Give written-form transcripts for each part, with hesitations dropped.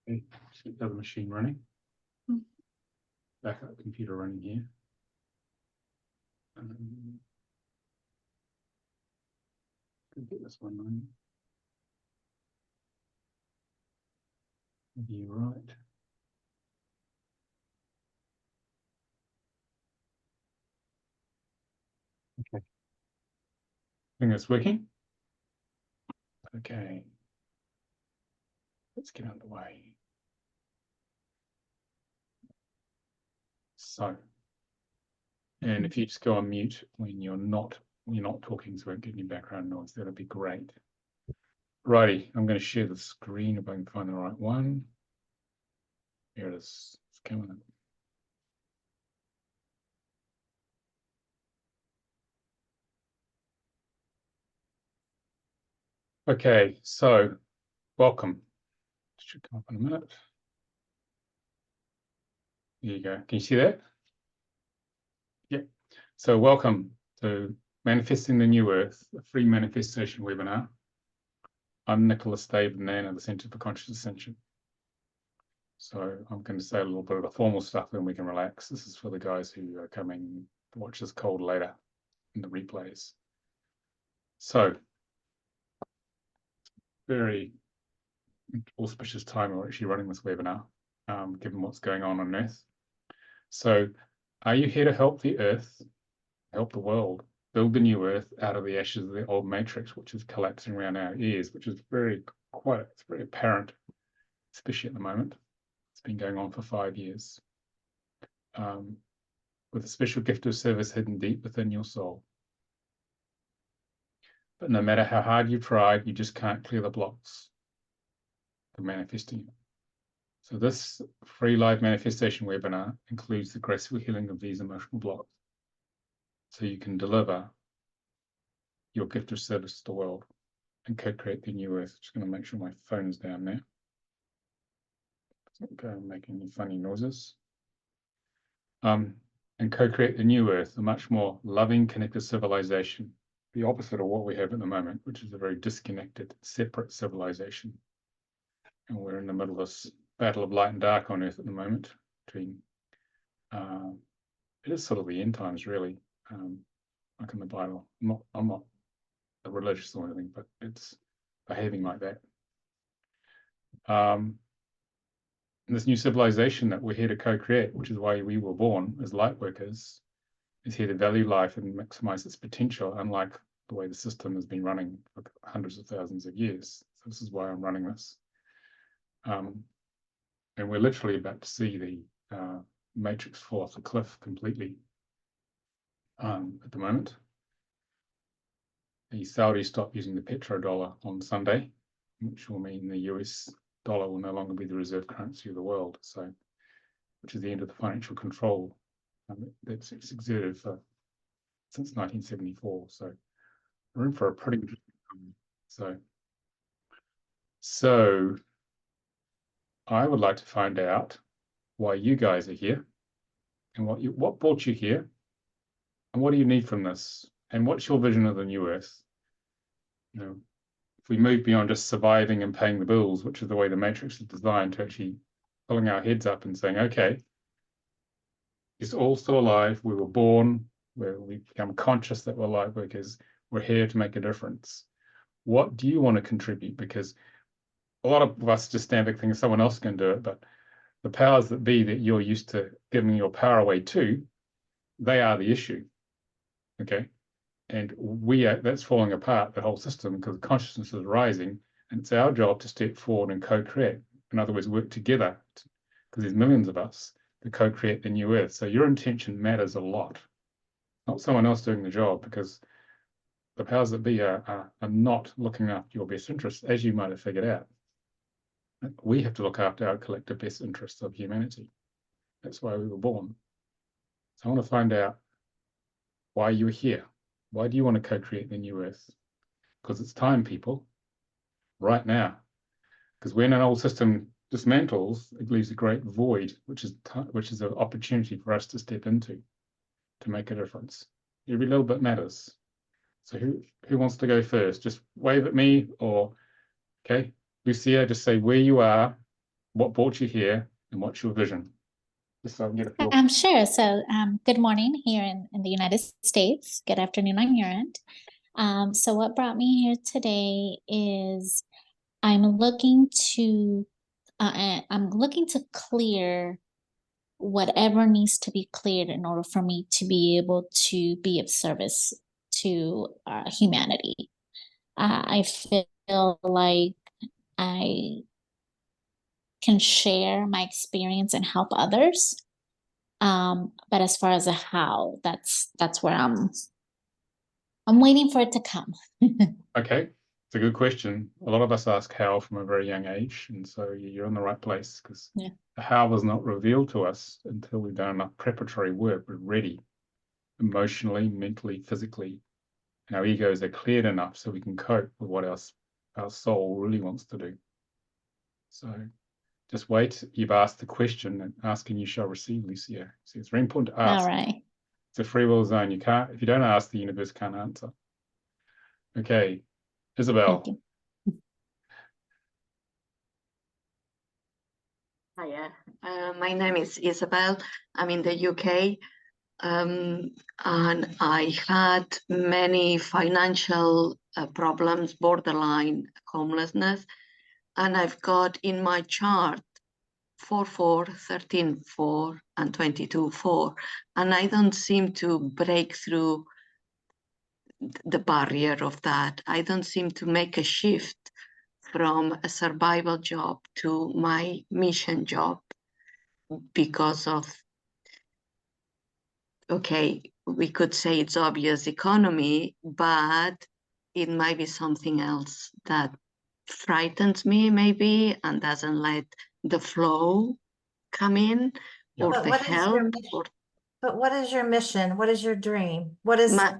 Okay, let's get the other machine running. Backup computer running here. Get this one running. Maybe you're right. Okay. I think it's working. Okay. Let's get underway. So, and if you just go on mute when you're not talking, so we won't get any background noise, that'll be great. Righty, I'm going to share the screen if I can find the right one. Here it is. It's coming up. Okay, so welcome. Should come up in a minute. There you go. Can you see that? Yeah. So welcome to Manifesting the New Earth, a free manifestation webinar. I'm Nicolas Ngan of the Centre for Conscious Ascension. So I'm going to say a little bit of the formal stuff, then we can relax. This is for the guys who are coming to watch this cold later in the replays. So, very auspicious time we're actually running this webinar, given what's going on Earth. So, are you here to help the Earth, help the world, build the new Earth out of the ashes of the old matrix, which is collapsing around our ears, which is it's very apparent, especially at the moment. It's been going on for 5 years. With a special gift of service hidden deep within your soul. But no matter how hard you tried, you just can't clear the blocks for manifesting it. So this free live manifestation webinar includes the graceful healing of these emotional blocks. So you can deliver your gift of service to the world and co-create the new Earth. Just going to make sure my phone is down there. Doesn't go making any funny noises. And co-create the new Earth, a much more loving, connected civilization. The opposite of what we have at the moment, which is a very disconnected, separate civilization. And we're in the middle of this battle of light and dark on Earth at the moment. Between, it is sort of the end times, really, like in the Bible. I'm not a religious or anything, but it's behaving like that. This new civilization that we're here to co-create, which is why we were born as light workers, is here to value life and maximize its potential, unlike the way the system has been running for hundreds of thousands of years. So this is why I'm running this. And we're literally about to see the matrix fall off the cliff completely at the moment. The Saudis stopped using the petrodollar on Sunday, which will mean the US dollar will no longer be the reserve currency of the world. So, which is the end of the financial control that's exerted since 1974. So we're in for a pretty so I would like to find out why you guys are here and what brought you here and what do you need from this and what's your vision of the new Earth. You know, if we move beyond just surviving and paying the bills, which is the way the matrix is designed, to actually pulling our heads up and saying, okay, it's all still alive, we were born, we've become conscious that we're light workers, we're here to make a difference. What do you want to contribute? Because a lot of us just stand back thinking someone else can do it, but the powers that be that you're used to giving your power away to, they are the issue, okay? And that's falling apart, the whole system, because consciousness is rising, and it's our job to step forward and co-create. In other words, work together, because there's millions of us to co-create the new Earth. So your intention matters a lot, not someone else doing the job, because the powers that be are not looking after your best interests, as you might have figured out. We have to look after our collective best interests of humanity. That's why we were born. So I want to find out why you're here. Why do you want to co-create the new Earth? Because it's time, people, right now. Because when an old system dismantles, it leaves a great void, which is an opportunity for us to step into, to make a difference. Every little bit matters. So who wants to go first? Just wave at me, or okay, Lucia, just say where you are, what brought you here and what's your vision? Just so I can get a feel. Sure. So, good morning here in the United States. Good afternoon on your end. So what brought me here today is I'm looking to I'm looking to clear whatever needs to be cleared in order for me to be able to be of service to humanity. I feel like I can share my experience and help others. But as far as a how, that's where I'm waiting for it to come. Okay, it's a good question. A lot of us ask how from a very young age, and so you're in the right place because Yeah. the how was not revealed to us until we've done enough preparatory work. We're ready emotionally, mentally, physically, and our egos are cleared enough so we can cope with what our soul really wants to do. So just wait. You've asked the question, and ask and you shall receive, Lucia. So it's very important to All ask. right. It's a free will zone. You can't, if you don't ask, the universe can't answer. Okay, Isabel. Thank you. Hiya, my name is Isabel. I'm in the UK, and I had many financial problems, borderline homelessness, and I've got in my chart 4, 4, 13, 4, and 22, 4, and I don't seem to break through the barrier of that. I don't seem to make a shift from a survival job to my mission job because of, okay, we could say it's obvious economy, but it might be something else that frightens me maybe and doesn't let the flow come in, Yeah. or But the what is your help, mission? or But what is your mission? What is your dream? What is my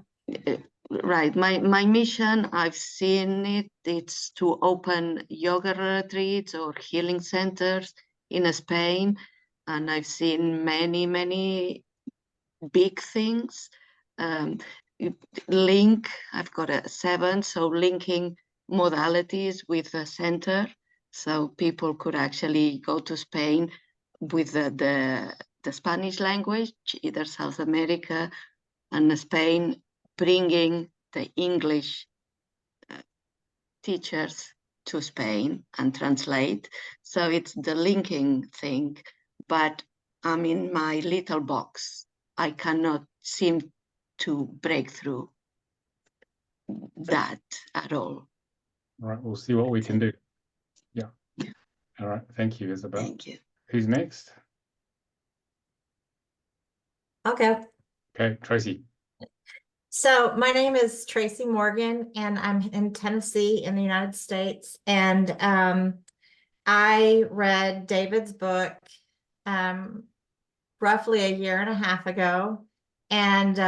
right, my mission, I've seen it, it's to open yoga retreats or healing centers in Spain, and I've seen many big things. I've got a 7, so linking modalities with the center, so people could actually go to Spain with the Spanish language, either South America and Spain, bringing the English teachers to Spain and translate. So it's the linking thing, but I'm in my little box. I cannot seem to break through that at all. All right, we'll see what we can do. Yeah. Yeah. All right, thank you, Isabel. Thank you. Who's next? okay? Okay, Tracy. So my name is Tracy Morgan, and I'm in Tennessee in the United States. And I read David's book roughly a year and a half ago, and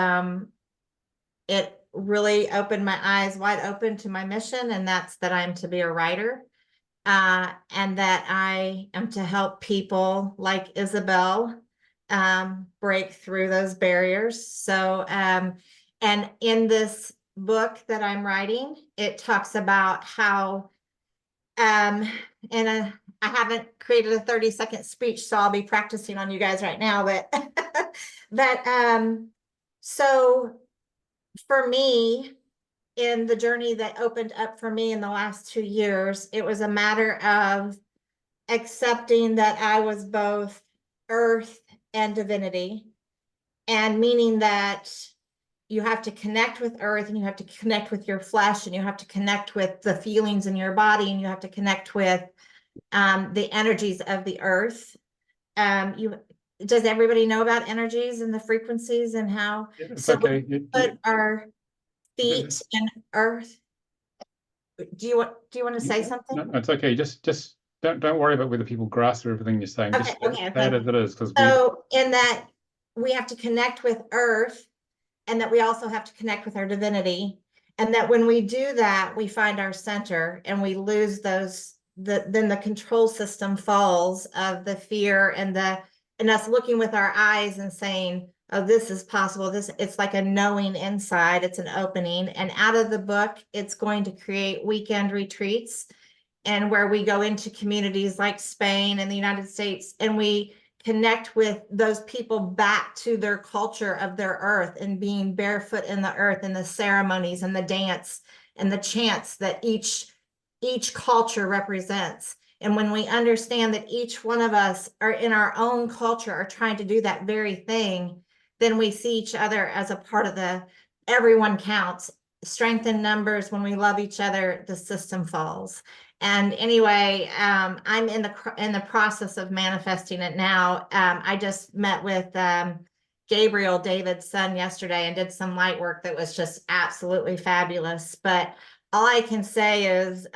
it really opened my eyes wide open to my mission, and that's that I'm to be a writer, and that I am to help people like Isabel break through those barriers. So, and in this book that I'm writing, it talks about how, and I haven't created a 30-second speech, so I'll be practicing on you guys right now, but, so for me, in the journey that opened up for me in the last 2 years, it was a matter of accepting that I was both earth and divinity, and meaning that you have to connect with earth, and you have to connect with your flesh, and you have to connect with the feelings in your body, and you have to connect with the energies of the earth. Does everybody know about energies and the frequencies and how? Yeah, it's So okay. we put our feet in earth. Do you want to say something? No, it's okay. Just don't worry about whether people grasp everything you're saying. Okay, Just okay. say it as it is, because So in that we have to connect with earth, and that we also have to connect with our divinity, and that when we do that, we find our center, and we lose those, then the control system falls of the fear and us looking with our eyes and saying, oh, this is possible. It's like a knowing inside, it's an opening. And out of the book, it's going to create weekend retreats and where we go into communities like Spain and the United States, and we connect with those people back to their culture of their earth and being barefoot in the earth and the ceremonies and the dance and the chants that each culture represents. And when we understand that each one of us are in our own culture are trying to do that very thing, then we see each other as a part of the everyone counts. Strength in numbers. When we love each other, the system falls. And anyway, I'm in the process of manifesting it now. I just met with Gabriel, David's son, yesterday and did some light work that was just absolutely fabulous. But all I can say is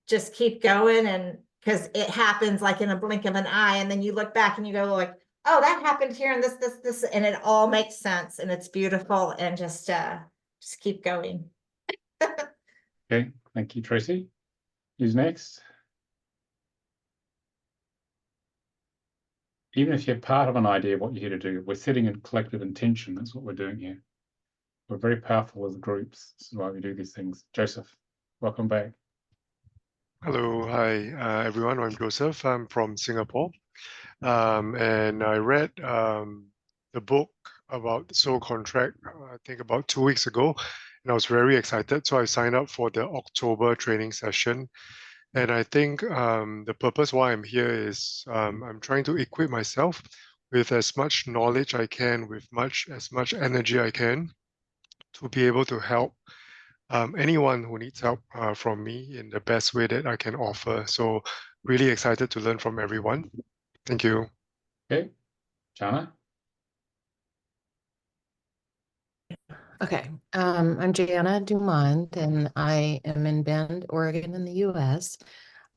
just keep going, and because it happens like in a blink of an eye, and then you look back and you go like, oh, that happened here, and this, and it all makes sense, and it's beautiful, and just keep going. Okay, thank you, Tracy. Who's next? Even if you're part of an idea what you're here to do, we're setting a collective intention. That's what we're doing here. We're very powerful as groups. This is why we do these things. Joseph, welcome back. Hello, hi everyone. I'm Joseph. I'm from Singapore, and I read the book about the soul contract. I think about 2 weeks ago, and I was very excited. So I signed up for the October training session, and I think the purpose why I'm here is I'm trying to equip myself with as much knowledge I can, with as much energy I can, to be able to help anyone who needs help from me in the best way that I can offer. So really excited to learn from everyone. Thank you. Okay, Jana. Okay, I'm Jana Dumond, and I am in Bend, Oregon in the US.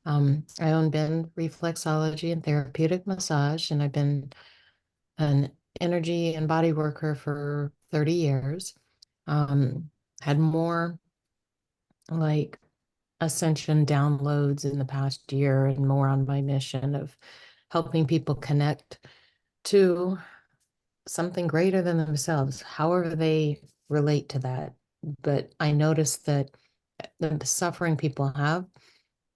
I own Bend Reflexology and Therapeutic Massage, and I've been an energy and body worker for 30 years. Had more like ascension downloads in the past year and more on my mission of helping people connect to something greater than themselves, however they relate to that. But I noticed that the suffering people have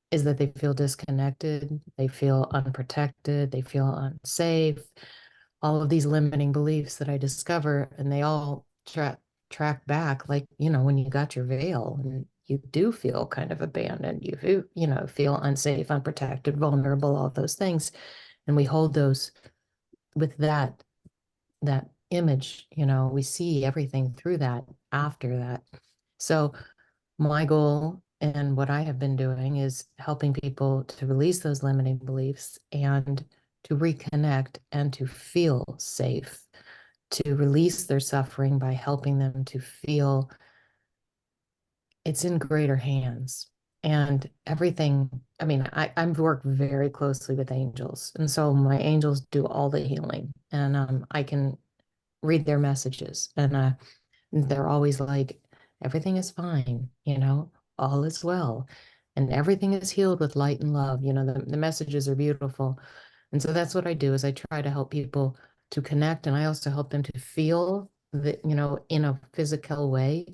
is that they feel disconnected, they feel unprotected, they feel unsafe, all of these limiting beliefs that I discover, and they all track back, like, when you got your veil and you do feel kind of abandoned, you feel unsafe, unprotected, vulnerable, all those things. And we hold those with that image, we see everything through that after that. So my goal and what I have been doing is helping people to release those limiting beliefs and to reconnect and to feel safe, to release their suffering by helping them to feel it's in greater hands. And everything, I've worked very closely with angels. And so my angels do all the healing, and I can read their messages, and they're always like, everything is fine, all is well, and everything is healed with light and love. The messages are beautiful. And so that's what I do, is I try to help people to connect, and I also help them to feel that, in a physical way,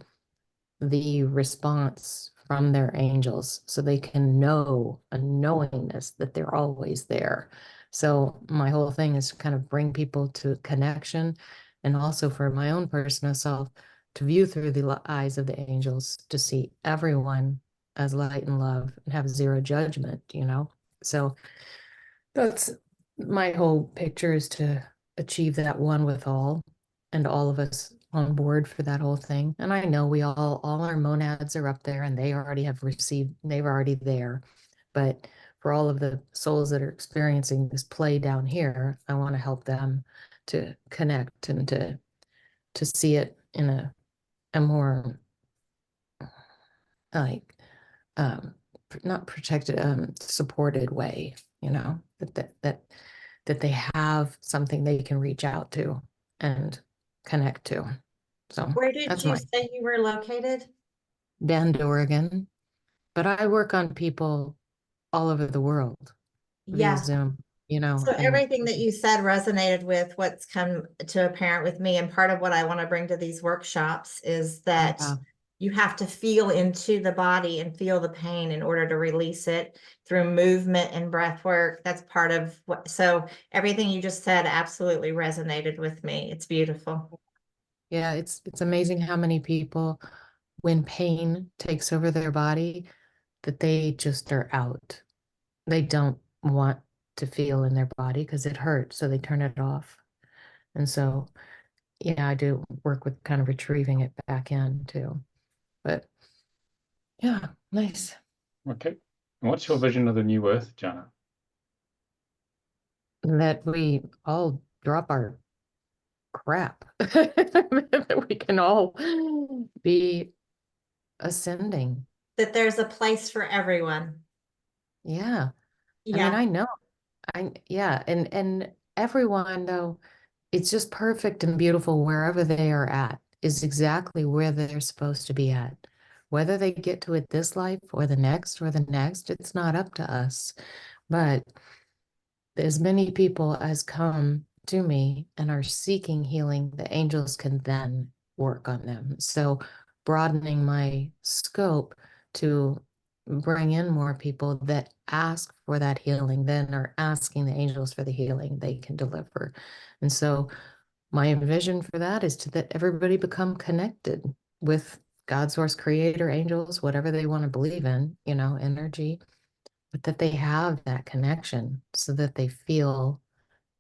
the response from their angels, so they can know a knowingness that they're always there. So my whole thing is kind of bring people to connection, and also for my own personal self to view through the eyes of the angels, to see everyone as light and love and have zero judgment, So that's my whole picture, is to achieve that one with all, and all of us on board for that whole thing. And I know we all our monads are up there, and they already have received, they're already there. But for all of the souls that are experiencing this play down here, I want to help them to connect and to see it in a more like not protected, supported way, that they have something they can reach out to and connect to. So Where did that's you say you were located? Bend, Oregon, but I work on people all over the world via Yeah. Zoom, So and everything that you said resonated with what's come to apparent with me. And part of what I want to bring to these workshops is that yeah. you have to feel into the body and feel the pain in order to release it through movement and breath work. That's part of what, so everything you just said absolutely resonated with me. It's beautiful. Yeah, it's amazing how many people, when pain takes over their body, that they just are out. They don't want to feel in their body because it hurts, so they turn it off. And so, yeah, I do work with kind of retrieving it back in too. But yeah, nice. Okay. And what's your vision of the new Earth, Jana? That we all drop our crap, that we can all be ascending. That there's a place for everyone. Yeah. I Yeah. mean, I know. Yeah, and everyone though, it's just perfect and beautiful wherever they are at is exactly where they're supposed to be at. Whether they get to it this life or the next, it's not up to us. But as many people as come to me and are seeking healing, the angels can then work on them. So broadening my scope to bring in more people that ask for that healing, then are asking the angels for the healing they can deliver. And so my vision for that is to that everybody become connected with God, source, creator, angels, whatever they want to believe in, energy, but that they have that connection so that they feel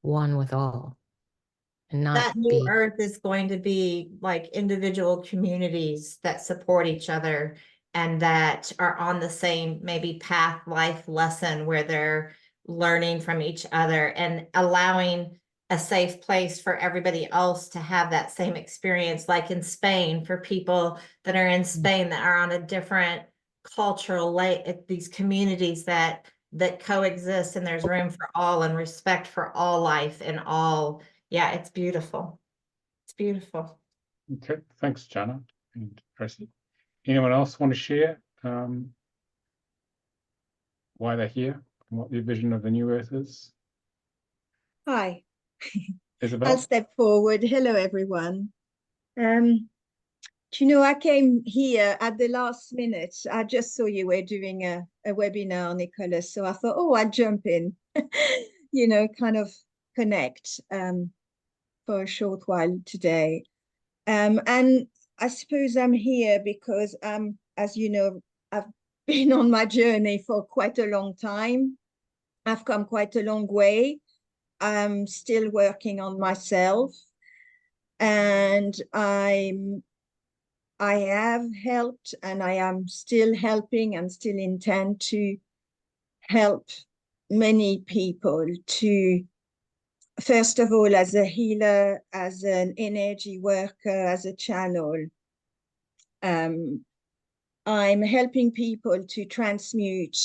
one with all and not That new be. earth is going to be like individual communities that support each other and that are on the same maybe path life lesson where they're learning from each other and allowing a safe place for everybody else to have that same experience, like in Spain, for people that are in Spain that are on a different cultural these communities that coexist, and there's room for all and respect for all life and all. Yeah, it's beautiful. It's beautiful. Okay, thanks, Jana and Tracy. Anyone else want to share why they're here and what their vision of the new Earth is? Hi, Isabel? I'll step forward. Hello, everyone. Do you know, I came here at the last minute. I just saw you were doing a webinar, Nicolas. So I thought, oh, I'd jump in, kind of connect for a short while today. And I suppose I'm here because, as you know, I've been on my journey for quite a long time. I've come quite a long way. I'm still working on myself, and I have helped, and I am still helping and still intend to help many people to, first of all, as a healer, as an energy worker, as a channel. I'm helping people to transmute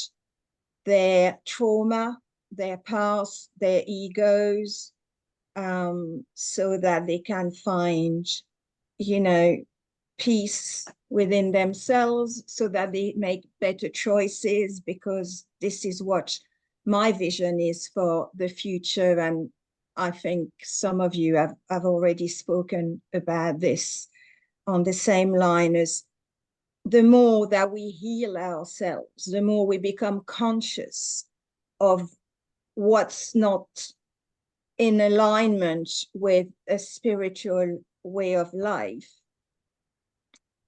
their trauma, their past, their egos, so that they can find, peace within themselves, so that they make better choices, because this is what my vision is for the future. And I think some of you have already spoken about this on the same line as the more that we heal ourselves, the more we become conscious of what's not in alignment with a spiritual way of life,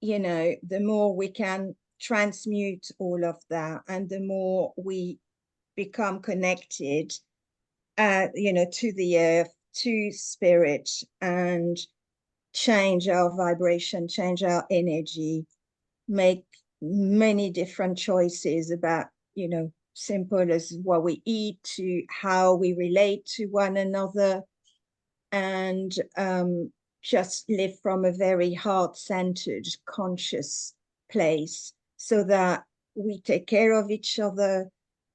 the more we can transmute all of that, and the more we become connected, to the earth, to spirit, and change our vibration, change our energy, make many different choices about, simple as what we eat to how we relate to one another, and just live from a very heart-centered, conscious place, so that we take care of each other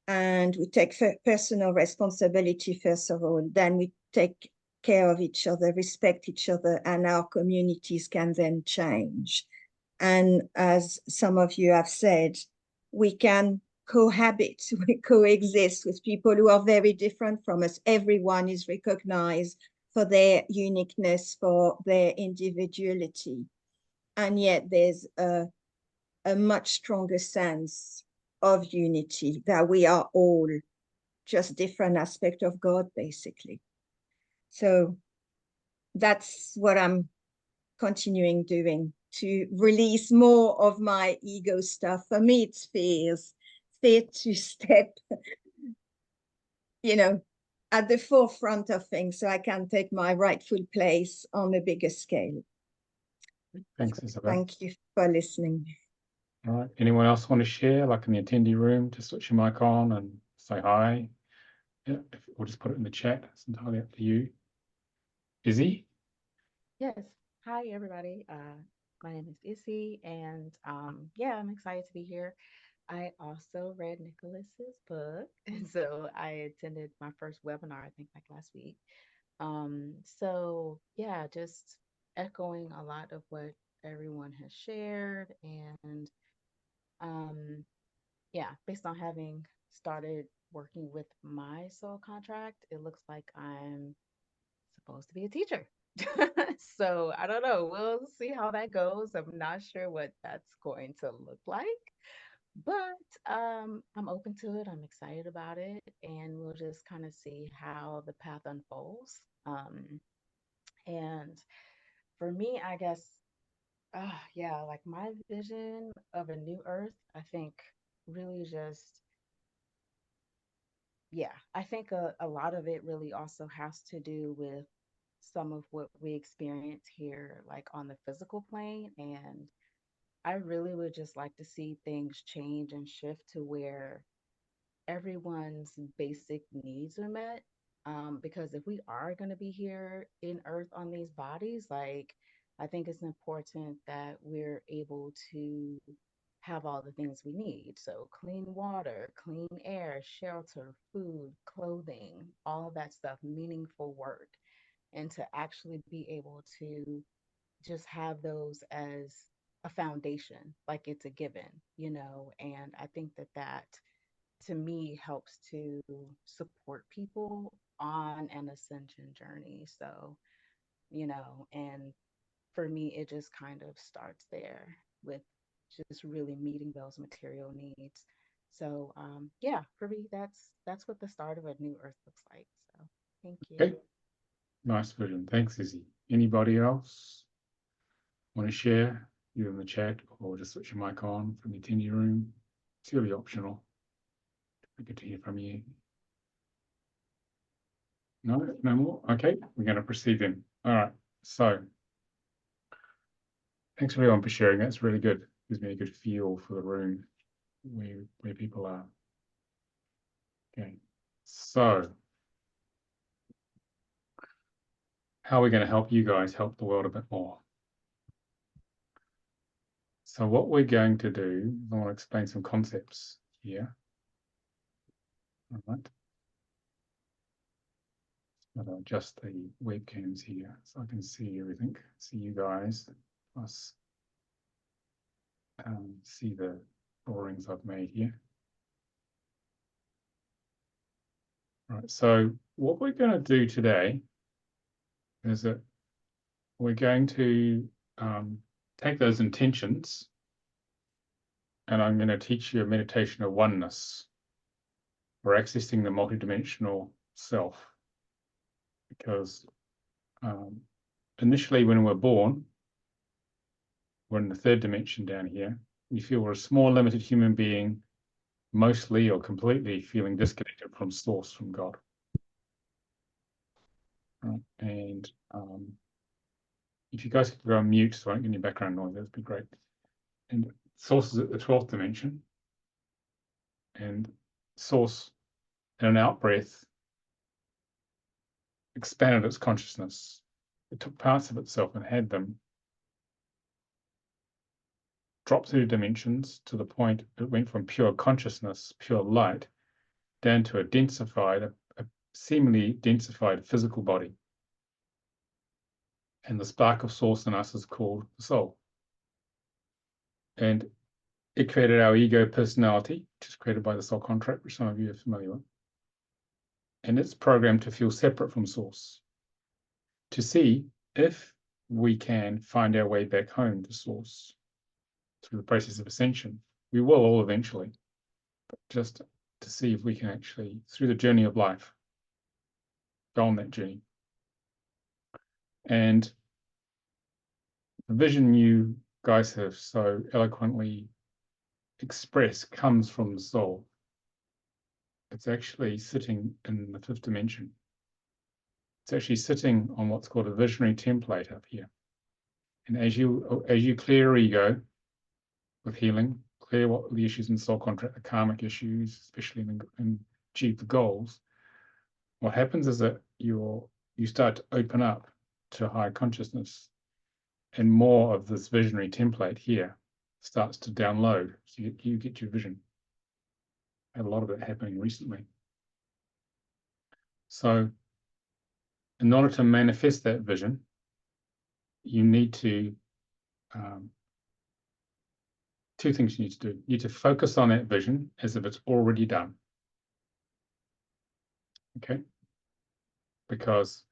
and we take personal responsibility, first of all, then we take care of each other, respect each other, and our communities can then change. And as some of you have said, we can cohabit, we coexist with people who are very different from us. Everyone is recognized for their uniqueness, for their individuality. And yet there's a a much stronger sense of unity, that we are all just different aspects of God, basically. So that's what I'm continuing doing, to release more of my ego stuff. For me, it's fear to step, at the forefront of things, so I can take my rightful place on a bigger scale. Thanks, Isabel. Thank you for listening. All right. Anyone else want to share, like in the attendee room? Just switch your mic on and say hi. Yeah, we'll just put it in the chat. It's entirely up to you. Izzy? Yes. Hi, everybody. My name is Issy, and yeah, I'm excited to be here. I also read Nicolas's book, and so I attended my first webinar, I think, like last week. So yeah, just echoing a lot of what everyone has shared, and yeah, based on having started working with my soul contract, it looks like I'm supposed to be a teacher. So I don't know. We'll see how that goes. I'm not sure what that's going to look like, but I'm open to it. I'm excited about it, and we'll just kind of see how the path unfolds. And for me, I guess, yeah, like my vision of a new earth, I think really just, yeah, I think a lot of it really also has to do with some of what we experience here, like on the physical plane. And I really would just like to see things change and shift to where everyone's basic needs are met. Because if we are going to be here in Earth on these bodies, like, I think it's important that we're able to have all the things we need. So, clean water, clean air, shelter, food, clothing, all of that stuff, meaningful work, and to actually be able to just have those as a foundation, like it's a given. And I think that to me helps to support people on an ascension journey. So, and for me, it just kind of starts there with just really meeting those material needs. So yeah, for me, that's what the start of a new earth looks like. So thank you. Okay. Nice vision. Thanks, Izzy. Anybody else want to share, either in the chat or just switch your mic on from the attendee room? It's really optional. Good to hear from you. No, no more. Okay, we're going to proceed then. All right. So thanks everyone for sharing. That's really good. Gives me a good feel for the room where people are. Okay. So how are we going to help you guys help the world a bit more? So what we're going to do, I want to explain some concepts here. All right. I'll adjust the webcams here so I can see everything, see you guys, plus see the drawings I've made here. Right, so what we're going to do today is that we're going to take those intentions, and I'm going to teach you a meditation of oneness for accessing the multidimensional self. Because initially when we're born, we're in the third dimension down here. We feel we're a small, limited human being, mostly or completely feeling disconnected from source, from God. Right. And if you guys could go on mute so I don't get any background noise, that'd be great. And source is at the 12th dimension. And source, in an out breath, expanded its consciousness. It took parts of itself and had them drop through dimensions to the point it went from pure consciousness, pure light, down to a densified, a seemingly densified physical body. And the spark of source in us is called the soul. And it created our ego personality, which is created by the soul contract, which some of you are familiar with. And it's programmed to feel separate from source, to see if we can find our way back home to source. through the process of ascension. We will all eventually, but just to see if we can actually, through the journey of life, go on that journey. And the vision you guys have so eloquently expressed comes from the soul. It's actually sitting in the fifth dimension. It's actually sitting on what's called a visionary template up here. And as you clear ego with healing, clear what the issues in the soul contract, the karmic issues, especially and achieve the goals, what happens is that you start to open up to higher consciousness, and more of this visionary template here starts to download. So you get your vision. Had a lot of it happening recently. So in order to manifest that vision, you need to two things you need to do. You need to focus on that vision as if it's already done. Okay? Because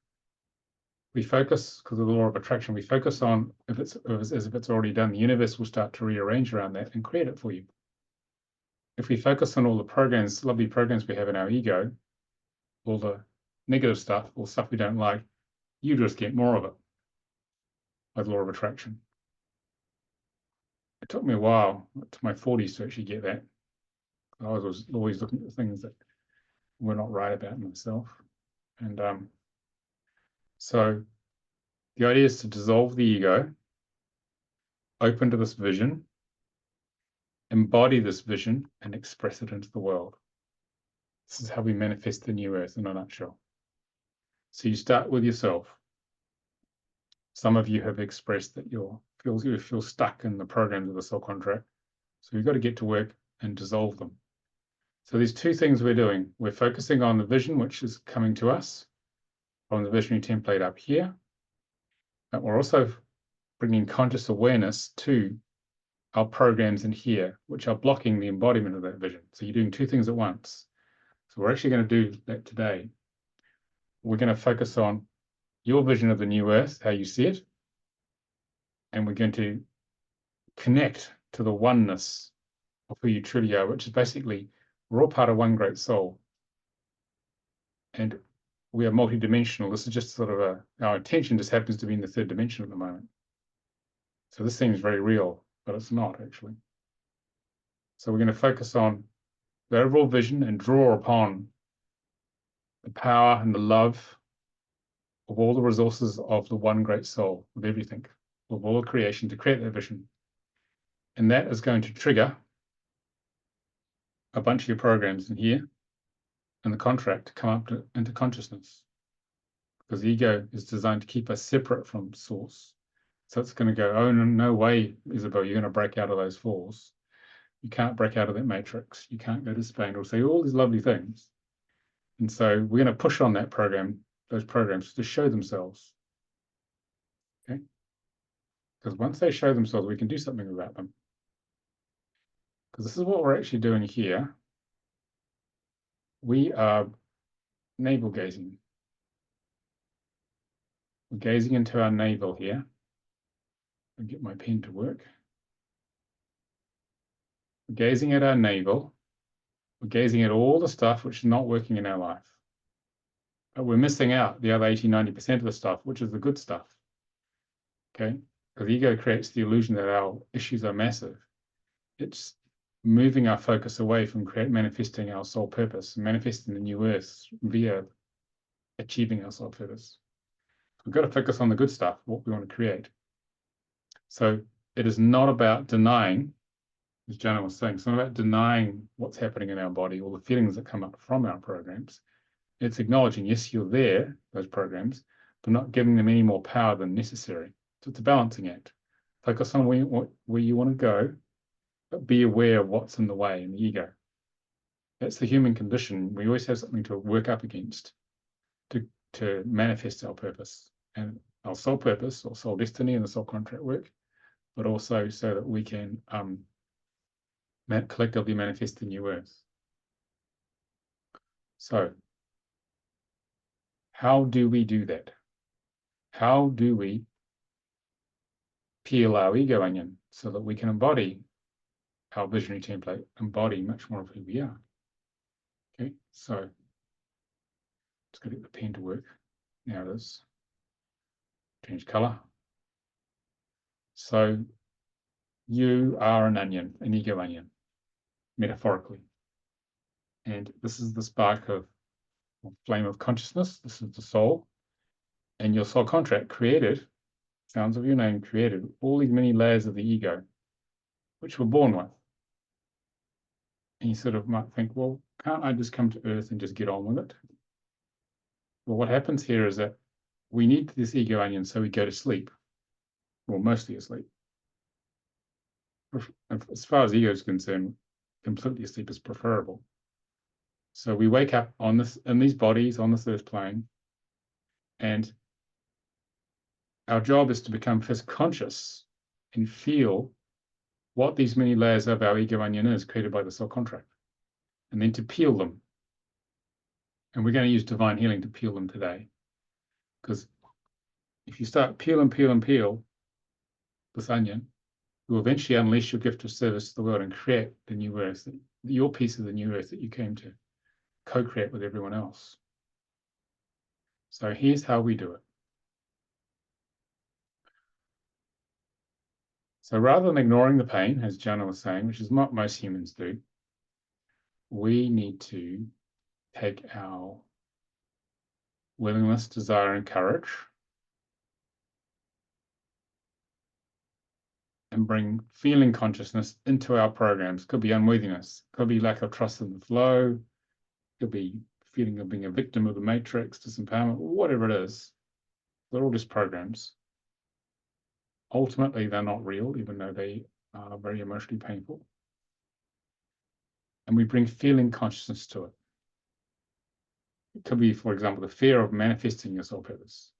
we focus, because of the law of attraction, we focus on as if it's already done. The universe will start to rearrange around that and create it for you. If we focus on all the programs, lovely programs we have in our ego, all the negative stuff, all stuff we don't like, you just get more of it by the law of attraction. It took me a while, to my 40s, to actually get that. I was always looking at things that were not right about myself. And so the idea is to dissolve the ego, open to this vision, embody this vision, and express it into the world. This is how we manifest the new earth in a nutshell. So you start with yourself. Some of you have expressed that you feel stuck in the programs of the soul contract. So you've got to get to work and dissolve them. So there's two things we're doing. We're focusing on the vision, which is coming to us from the visionary template up here. But we're also bringing conscious awareness to our programs in here, which are blocking the embodiment of that vision. So you're doing two things at once. So we're actually going to do that today. We're going to focus on your vision of the new earth, how you see it, and we're going to connect to the oneness of who you truly are, which is basically we're all part of one great soul. And we are multidimensional. This is just sort of our attention just happens to be in the third dimension at the moment. So this seems very real, but it's not actually. So we're going to focus on the overall vision and draw upon the power and the love of all the resources of the one great soul, of everything, of all of creation, to create that vision. And that is going to trigger a bunch of your programs in here and the contract to come up into consciousness. Because the ego is designed to keep us separate from source. So it's going to go, oh, no way, Isabel, you're going to break out of those falls. You can't break out of that matrix. You can't go to Spain. It'll say all these lovely things. And so we're going to push on that program, those programs, to show themselves. Okay? Because once they show themselves, we can do something about them. Because this is what we're actually doing here. We are navel gazing. We're gazing into our navel here. I'll get my pen to work. We're gazing at our navel. We're gazing at all the stuff which is not working in our life. But we're missing out the other 80–90% of the stuff, which is the good stuff. Okay? Because the ego creates the illusion that our issues are massive. It's moving our focus away from manifesting our soul purpose, manifesting the new earth via achieving our soul purpose. We've got to focus on the good stuff, what we want to create. So it is not about denying, as Jana was saying, it's not about denying what's happening in our body, all the feelings that come up from our programs. It's acknowledging, yes, you're there, those programs, but not giving them any more power than necessary. So it's a balancing act. Focus on where you want to go, but be aware of what's in the way in the ego. That's the human condition. We always have something to work up against to manifest our purpose and our soul purpose or soul destiny and the soul contract work, but also so that we can collectively manifest the new earth. So, how do we do that? How do we peel our ego onion so that we can embody our visionary template, embody much more of who we are. Okay, so just got to get the pen to work. Now it is. Change color. So you are an onion, an ego onion, metaphorically. And this is the spark of flame of consciousness. This is the soul. And your soul contract created, sounds of your name, created all these many layers of the ego, which we're born with. And you sort of might think, well, can't I just come to Earth and just get on with it? Well, what happens here is that we need this ego onion so we go to sleep, or mostly asleep. As far as ego is concerned, completely asleep is preferable. So we wake up on this, in these bodies on this earth plane, and our job is to become first conscious and feel what these many layers of our ego onion is created by the soul contract, and then to peel them. And we're going to use divine healing to peel them today. Because if you start peel and peel and peel this onion, you'll eventually unleash your gift of service to the world and create the new earth, your piece of the new earth that you came to co-create with everyone else. So here's how we do it. So rather than ignoring the pain, as Jana was saying, which is what most humans do, we need to take our willingness, desire, and courage and bring feeling consciousness into our programs. Could be unworthiness, could be lack of trust in the flow, could be feeling of being a victim of the matrix, disempowerment, whatever it is. They're all just programs. Ultimately, they're not real, even though they are very emotionally painful. And we bring feeling consciousness to it. It could be, for example, the fear of manifesting your soul purpose.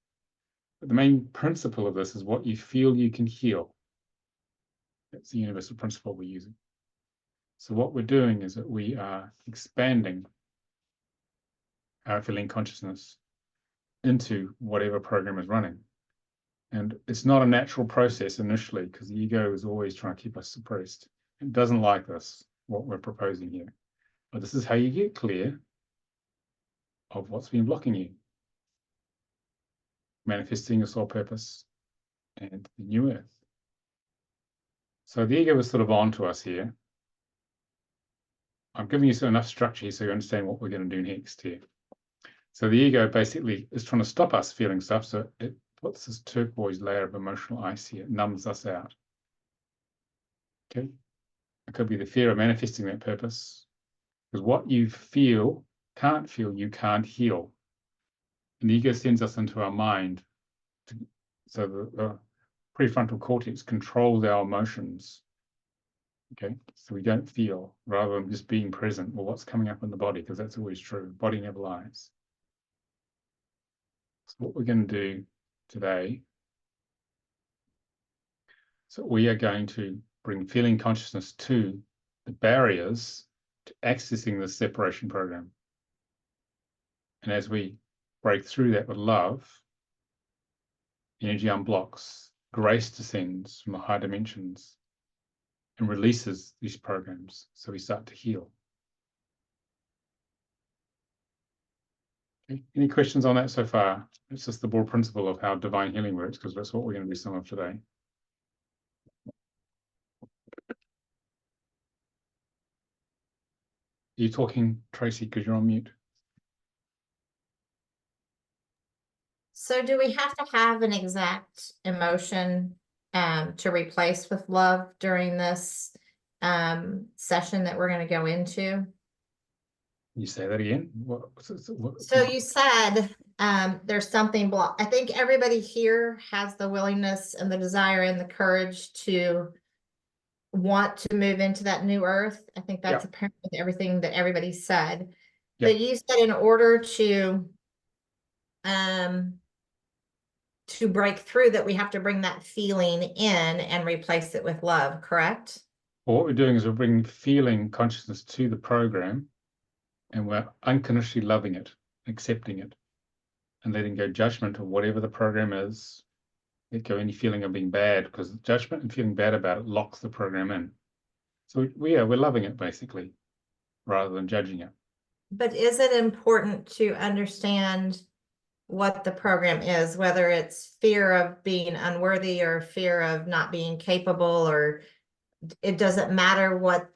But the main principle of this is what you feel you can heal. That's the universal principle we're using. So what we're doing is that we are expanding our feeling consciousness into whatever program is running. And it's not a natural process initially, because the ego is always trying to keep us suppressed. It doesn't like this, what we're proposing here. But this is how you get clear of what's been blocking you. Manifesting your soul purpose and the new earth. So the ego is sort of on to us here. I'm giving you enough structure here so you understand what we're going to do next here. So the ego basically is trying to stop us feeling stuff, so it puts this turquoise layer of emotional ice here, it numbs us out. Okay? It could be the fear of manifesting that purpose, because what you feel, can't feel, you can't heal. And the ego sends us into our mind, so the prefrontal cortex controls our emotions. Okay, so we don't feel, rather than just being present, well, what's coming up in the body, because that's always true. Body never lies. So what we're going to do today, so we are going to bring feeling consciousness to the barriers to accessing the separation program. And as we break through that with love, energy unblocks, grace descends from the high dimensions and releases these programs. So we start to heal. Okay. Any questions on that so far? It's just the broad principle of how divine healing works, because that's what we're going to do some of today. Are you talking, Tracy, because you're on mute? So do we have to have an exact emotion to replace with love during this session that we're going to go into? You say that again? So you said there's something blocked. I think everybody here has the willingness and the desire and the courage to want to move into that new earth. I think that's apparent with everything that everybody said. But you said in order to break through that, we have to bring that feeling in and replace it with love, correct? Well, what we're doing is we're bringing feeling consciousness to the program, and we're unconditionally loving it, accepting it, and letting go judgment of whatever the program is, let go any feeling of being bad, because judgment and feeling bad about it locks the program in. So we're loving it basically, rather than judging it. But is it important to understand what the program is, whether it's fear of being unworthy or fear of not being capable, or it doesn't matter what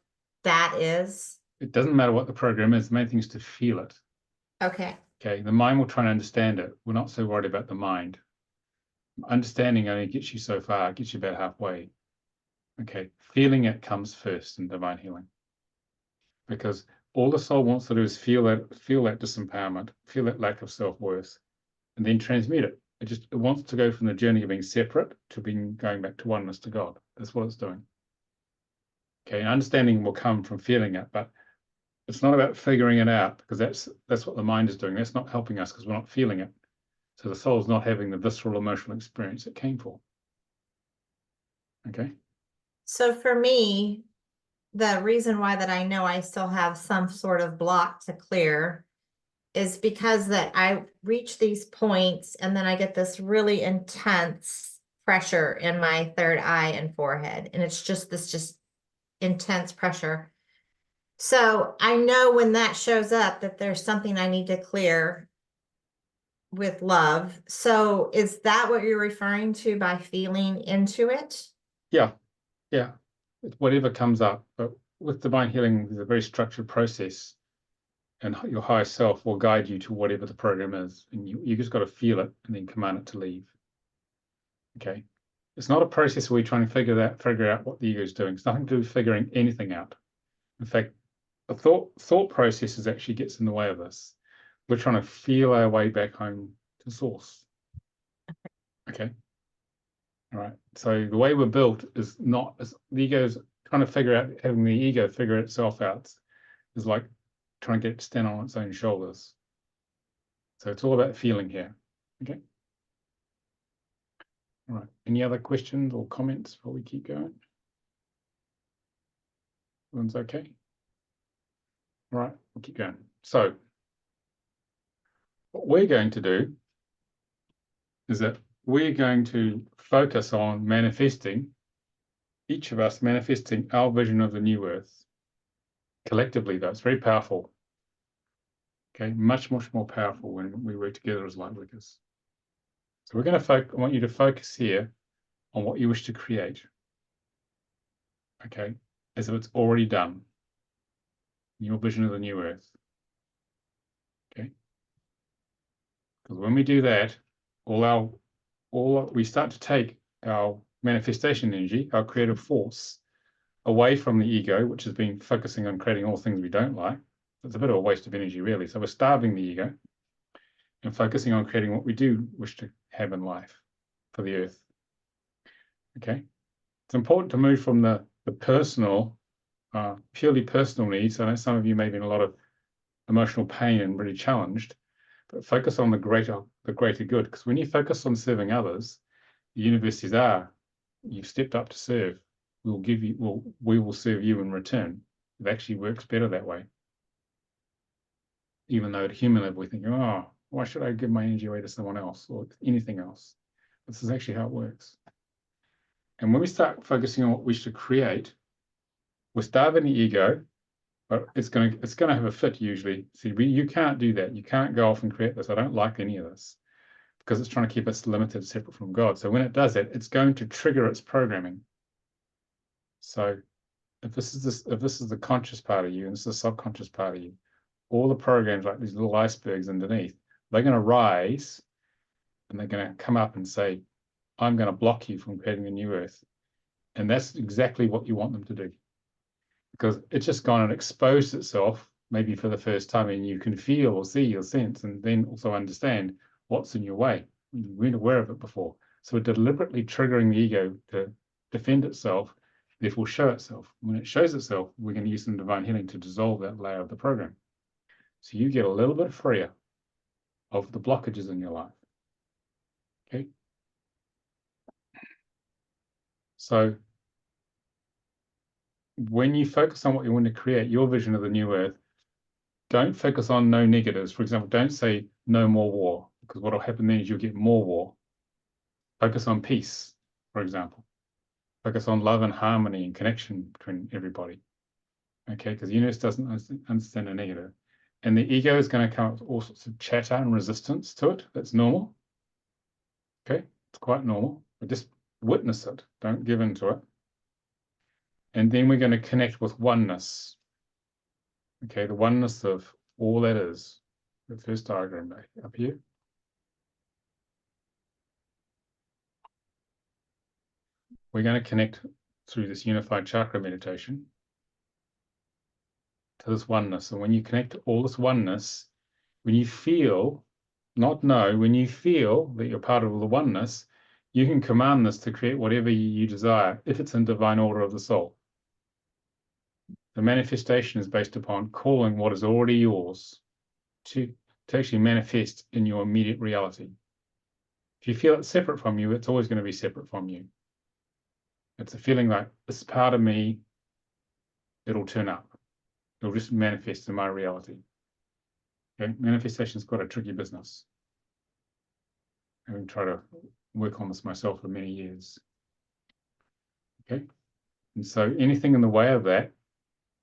that is? It doesn't matter what the program is. The main thing is to feel it. Okay. Okay, the mind will try and understand it. We're not so worried about the mind. Understanding only gets you so far, gets you about halfway. Okay, feeling it comes first in divine healing. Because all the soul wants to do is feel that disempowerment, feel that lack of self-worth, and then transmute it. It wants to go from the journey of being separate to going back to oneness to God. That's what it's doing. Okay, and understanding will come from feeling it, but it's not about figuring it out, because that's what the mind is doing. That's not helping us because we're not feeling it. So the soul's not having the visceral emotional experience it came for. Okay. So for me, the reason why that I know I still have some sort of block to clear is because that I reach these points and then I get this really intense pressure in my third eye and forehead. And it's just this intense pressure. So I know when that shows up that there's something I need to clear with love. So is that what you're referring to by feeling into it? Yeah. It's whatever comes up. But with divine healing, there's a very structured process, and your higher self will guide you to whatever the program is. And you just got to feel it and then command it to leave. Okay. It's not a process where we're trying to figure out what the ego is doing. It's nothing to do with figuring anything out. In fact, the thought processes actually gets in the way of this. We're trying to feel our way back home to source. Okay. All right. So the way we're built is not as the ego's trying to figure out, having the ego figure itself out is like trying to get it to stand on its own shoulders. So it's all about feeling here. Okay. All right. Any other questions or comments before we keep going? Everyone's okay? All right, we'll keep going. So what we're going to do is that we're going to focus on manifesting, each of us manifesting our vision of the new earth. Collectively, though, it's very powerful. Okay, much, much more powerful when we work together as light workers. So we're going to I want you to focus here on what you wish to create. Okay, as if it's already done. Your vision of the new earth. Okay. Because when we do that, we start to take our manifestation energy, our creative force, away from the ego, which has been focusing on creating all things we don't like. It's a bit of a waste of energy, really. So we're starving the ego and focusing on creating what we do wish to have in life for the earth. Okay. It's important to move from the personal, purely personal needs. I know some of you may be in a lot of emotional pain and really challenged, but focus on the greater good. Because when you focus on serving others, the universe says, you've stepped up to serve. We will serve you in return. It actually works better that way. Even though at a human level we think, why should I give my energy away to someone else or anything else? This is actually how it works. And when we start focusing on what we wish to create, we're starving the ego, but it's going to have a fit usually. See, you can't do that. You can't go off and create this. I don't like any of this, because it's trying to keep us limited, separate from God. So when it does that, it's going to trigger its programming. So if this is the conscious part of you and this is the subconscious part of you, all the programs, like these little icebergs underneath, they're going to rise and they're going to come up and say, I'm going to block you from creating a new earth. And that's exactly what you want them to do, because it's just gone and exposed itself, maybe for the first time, and you can feel or see or sense and then also understand what's in your way. You weren't aware of it before. So we're deliberately triggering the ego to defend itself, therefore show itself. When it shows itself, we're going to use some divine healing to dissolve that layer of the program. So you get a little bit freer of the blockages in your life. Okay. So when you focus on what you want to create, your vision of the new earth, don't focus on no negatives. For example, don't say no more war, because what will happen then is you'll get more war. Focus on peace, for example. Focus on love and harmony and connection between everybody. Okay, because the universe doesn't understand a negative. And the ego is going to come up with all sorts of chatter and resistance to it. That's normal. Okay, it's quite normal. But just witness it. Don't give in to it. And then we're going to connect with oneness. Okay, the oneness of all that is. The first diagram up here. We're going to connect through this unified chakra meditation to this oneness. And when you connect to all this oneness, when you feel, not know, when you feel that you're part of the oneness, you can command this to create whatever you desire, if it's in divine order of the soul. The manifestation is based upon calling what is already yours to actually manifest in your immediate reality. If you feel it's separate from you, it's always going to be separate from you. It's a feeling like, this is part of me, it'll turn up. It'll just manifest in my reality. Okay? Manifestation's got a tricky business. I've been trying to work on this myself for many years. Okay? And so anything in the way of that,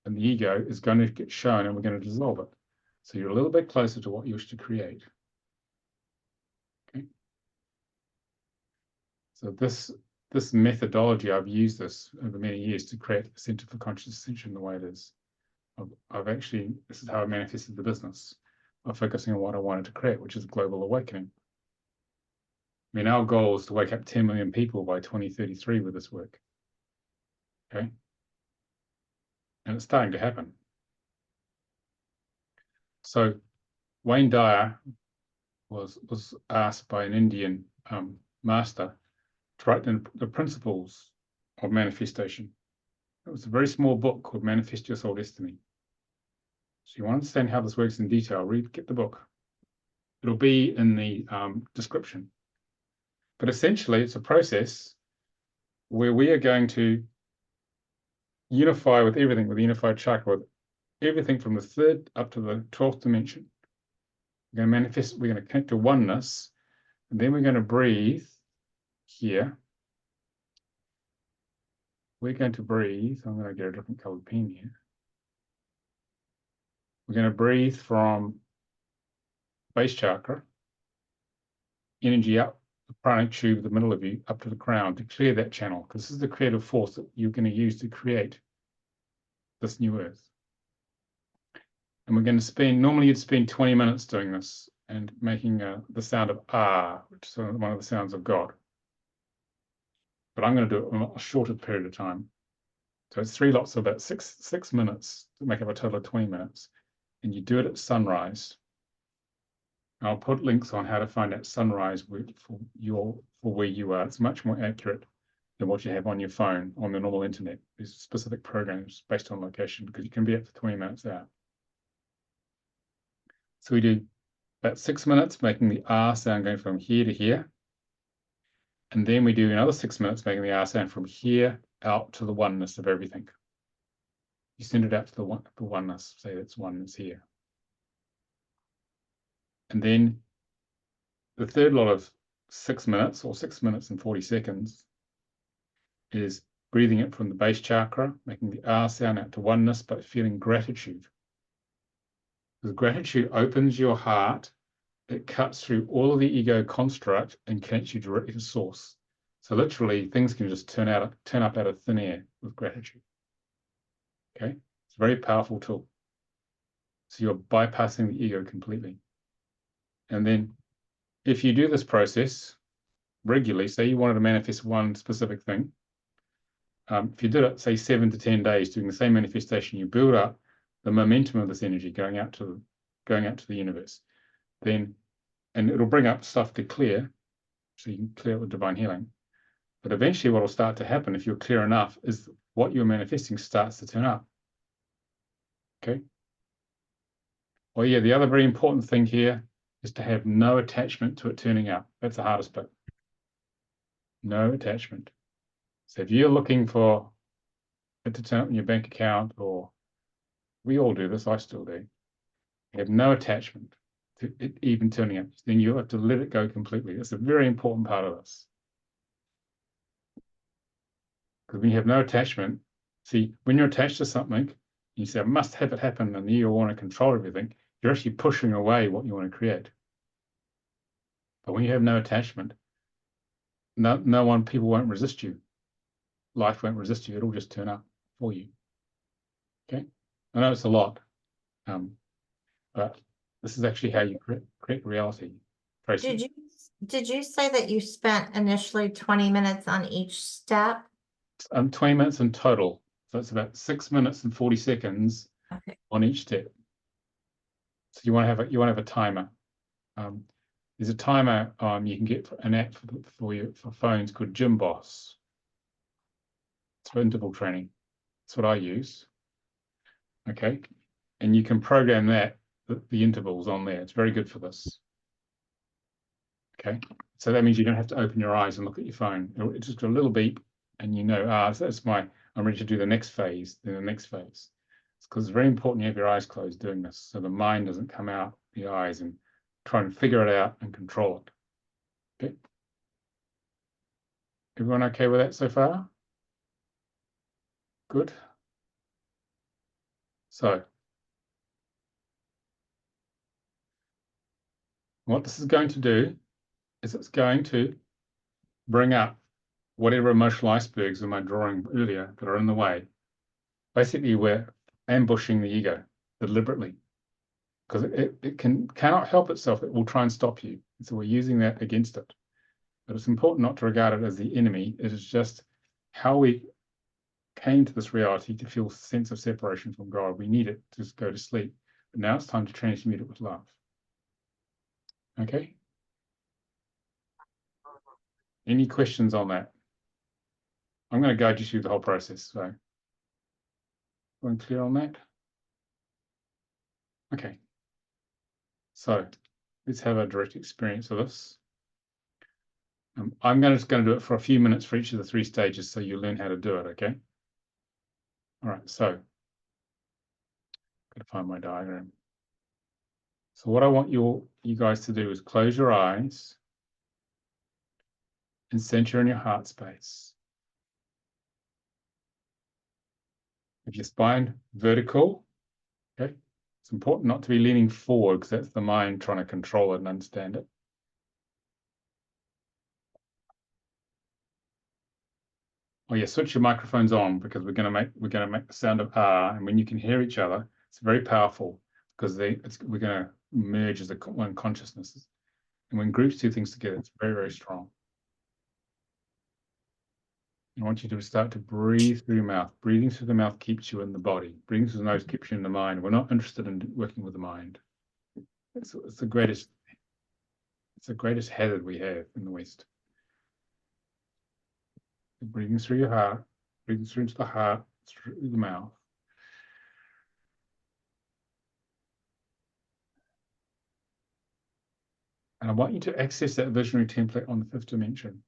and the ego is going to get shown, and we're going to dissolve it. So you're a little bit closer to what you wish to create. Okay? So this methodology, I've used this over many years to create the Center for Conscious Ascension the way it is. This is how I manifested the business, by focusing on what I wanted to create, which is global awakening. I mean, our goal is to wake up 10 million people by 2033 with this work. Okay? And it's starting to happen. So Wayne Dyer was asked by an Indian master to write down the principles of manifestation. It was a very small book called Manifest Your Soul Destiny. So you want to understand how this works in detail, get the book. It'll be in the description. But essentially, it's a process where we are going to unify with everything, with the unified chakra, with everything from the 3rd up to the 12th dimension. We're going to manifest, we're going to connect to oneness, and then we're going to breathe here. We're going to breathe. I'm going to get a different colored pen here. We're going to breathe from base chakra, energy up the pranic tube, the middle of you, up to the crown to clear that channel, because this is the creative force that you're going to use to create this new earth. And we're going to spend, normally you'd spend 20 minutes doing this and making the sound of ah, which is one of the sounds of God. But I'm going to do it in a shorter period of time. So it's 3 lots of about six minutes to make up a total of 20 minutes. And you do it at sunrise. I'll put links on how to find that sunrise for where you are. It's much more accurate than what you have on your phone on the normal internet. There's specific programs based on location, because you can be up for 20 minutes out. So we do about 6 minutes making the R sound going from here to here. And then we do another 6 minutes making the R sound from here out to the oneness of everything. You send it out to the oneness, say that's oneness here. And then the third lot of 6 minutes, or 6 minutes and 40 seconds, is breathing it from the base chakra, making the R sound out to oneness, but feeling gratitude. Because gratitude opens your heart, it cuts through all of the ego construct and connects you directly to source. So literally, things can just turn up out of thin air with gratitude. Okay, it's a very powerful tool. So you're bypassing the ego completely. And then if you do this process regularly, say you wanted to manifest one specific thing, if you did it, say 7 to 10 days, doing the same manifestation, you build up the momentum of this energy going out to the universe. Then, and it'll bring up stuff to clear, so you can clear it with divine healing. But eventually what will start to happen, if you're clear enough, is what you're manifesting starts to turn up. Okay? Well, yeah, the other very important thing here is to have no attachment to it turning up. That's the hardest bit. No attachment. So if you're looking for it to turn up in your bank account, or we all do this, I still do, you have no attachment to it even turning up, then you have to let it go completely. That's a very important part of this. Because when you have no attachment, see, when you're attached to something, you say, I must have it happen, and you want to control everything, you're actually pushing away what you want to create. But when you have no attachment, people won't resist you. Life won't resist you. It'll just turn up for you. Okay? I know it's a lot, but this is actually how you create reality. Tracy. Did you say that you spent initially 20 minutes on each step? 20 minutes in total. So it's about 6 minutes and 40 seconds on each step. So you want to have a timer. There's a timer you can get an app for phones called Gym Boss. It's for interval training. That's what I use. Okay, and you can program the intervals on there. It's very good for this. Okay, so that means you don't have to open your eyes and look at your phone. It's just a little beep, and you know, I'm ready to do the next phase, then the next phase. It's because it's very important you have your eyes closed doing this, so the mind doesn't come out the eyes and try and figure it out and control it. Okay. Everyone okay with that so far? Good. So, what this is going to do is it's going to bring up whatever emotional icebergs in my drawing earlier that are in the way. Basically, we're ambushing the ego deliberately because it cannot help itself. It will try and stop you. And so we're using that against it. But it's important not to regard it as the enemy. It is just how we came to this reality to feel a sense of separation from God. We need it to go to sleep. But now it's time to transmute it with love. Okay? Any questions on that? I'm going to guide you through the whole process. So, everyone clear on that? Okay. So, let's have a direct experience of this. I'm just going to do it for a few minutes for each of the 3 stages so you learn how to do it, okay? All right, so, got to find my diagram. So what I want you guys to do is close your eyes and center in your heart space. If your spine vertical, okay, it's important not to be leaning forward because that's the mind trying to control it and understand it. Oh yeah, switch your microphones on because we're going to make the sound of ah, and when you can hear each other, it's very powerful because we're going to merge as one consciousness. And when groups do things together, it's very, very strong. I want you to start to breathe through your mouth. Breathing through the mouth keeps you in the body. Breathing through the nose keeps you in the mind. We're not interested in working with the mind. It's the greatest hazard we have in the West. Breathing through your heart, breathing through into the heart, through the mouth. And I want you to access that visionary template on the 5th dimension.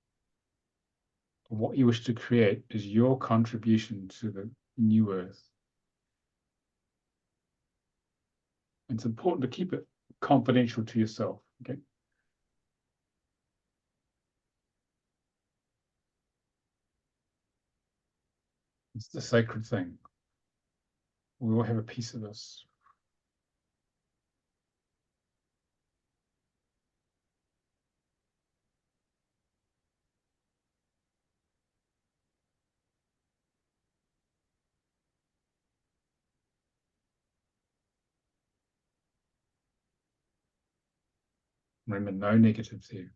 What you wish to create is your contribution to the new earth. It's important to keep it confidential to yourself, okay? It's the sacred thing. We all have a piece of this. Remember, no negatives here.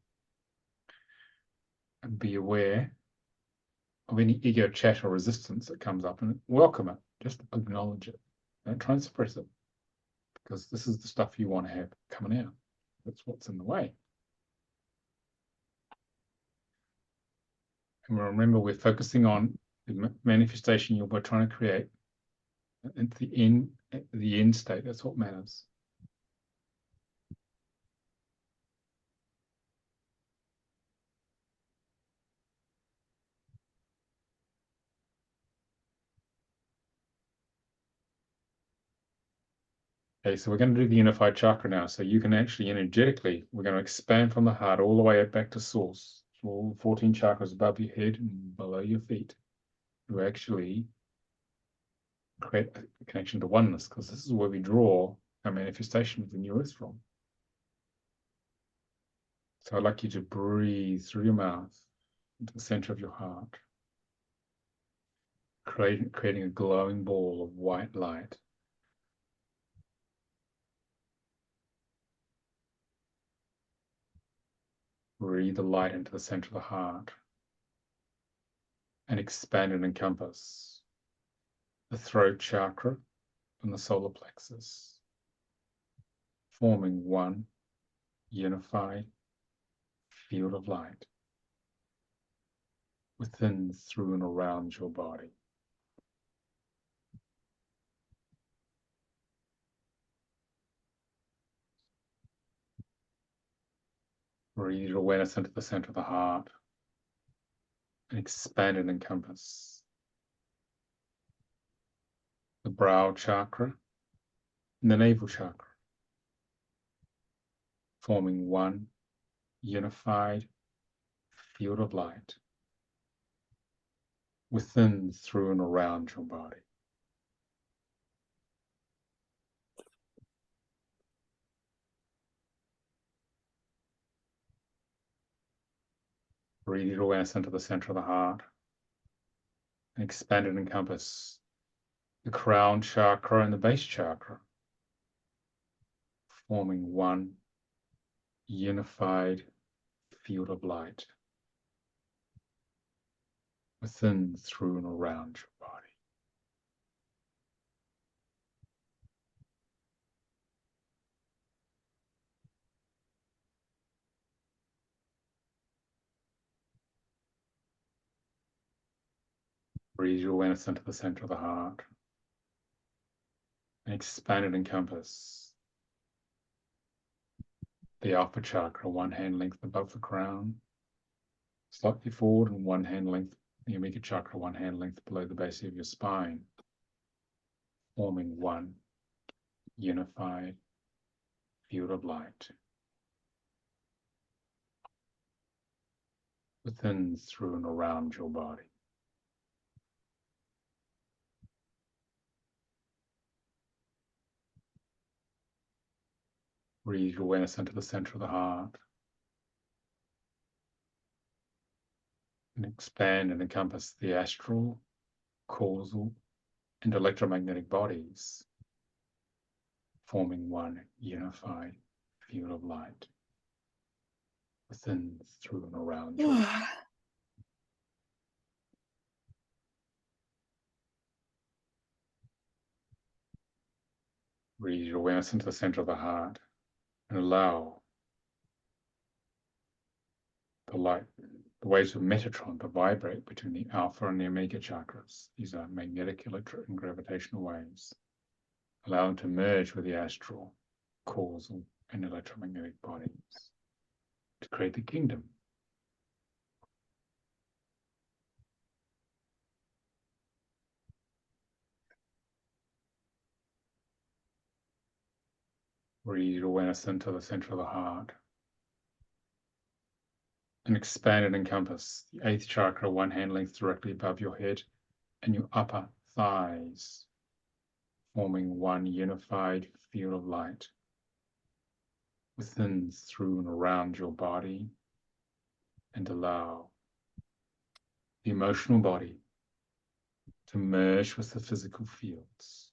And be aware of any ego chat or resistance that comes up and welcome it. Just acknowledge it. Don't try and suppress it because this is the stuff you want to have coming out. That's what's in the way. And remember, we're focusing on the manifestation we're trying to create. And the end state, that's what matters. Okay, so we're going to do the unified chakra now. So you can actually energetically, we're going to expand from the heart all the way back to source. So all 14 chakras above your head and below your feet. to actually create a connection to oneness, because this is where we draw our manifestation of the new earth from. So I'd like you to breathe through your mouth into the center of your heart, creating a glowing ball of white light. Breathe the light into the center of the heart and expand and encompass the throat chakra and the solar plexus, forming one unified field of light within, through, and around your body. Breathe your awareness into the center of the heart and expand and encompass the brow chakra and the navel chakra, forming one unified field of light within, through, and around your body. Breathe your awareness into the center of the heart and expand and encompass the crown chakra and the base chakra, forming one unified field of light within, through, and around your body. Breathe your awareness into the center of the heart and expand and encompass the upper chakra, one hand length above the crown, slightly forward, and one hand length, the Omega chakra, one hand length below the base of your spine, forming one unified field of light within, through, and around your body. Breathe your awareness into the center of the heart and expand and encompass the astral, causal, and electromagnetic bodies, forming one unified field of light within, through, and around your body. Breathe your awareness into the center of the heart and allow the light, the waves of Metatron to vibrate between the alpha and the omega chakras. These are magnetic, electric, and gravitational waves. Allow them to merge with the astral, causal, and electromagnetic bodies to create the kingdom. Breathe your awareness into the center of the heart and expand and encompass the eighth chakra, one hand length directly above your head and your upper thighs, forming one unified field of light within, through, and around your body, and allow the emotional body to merge with the physical fields.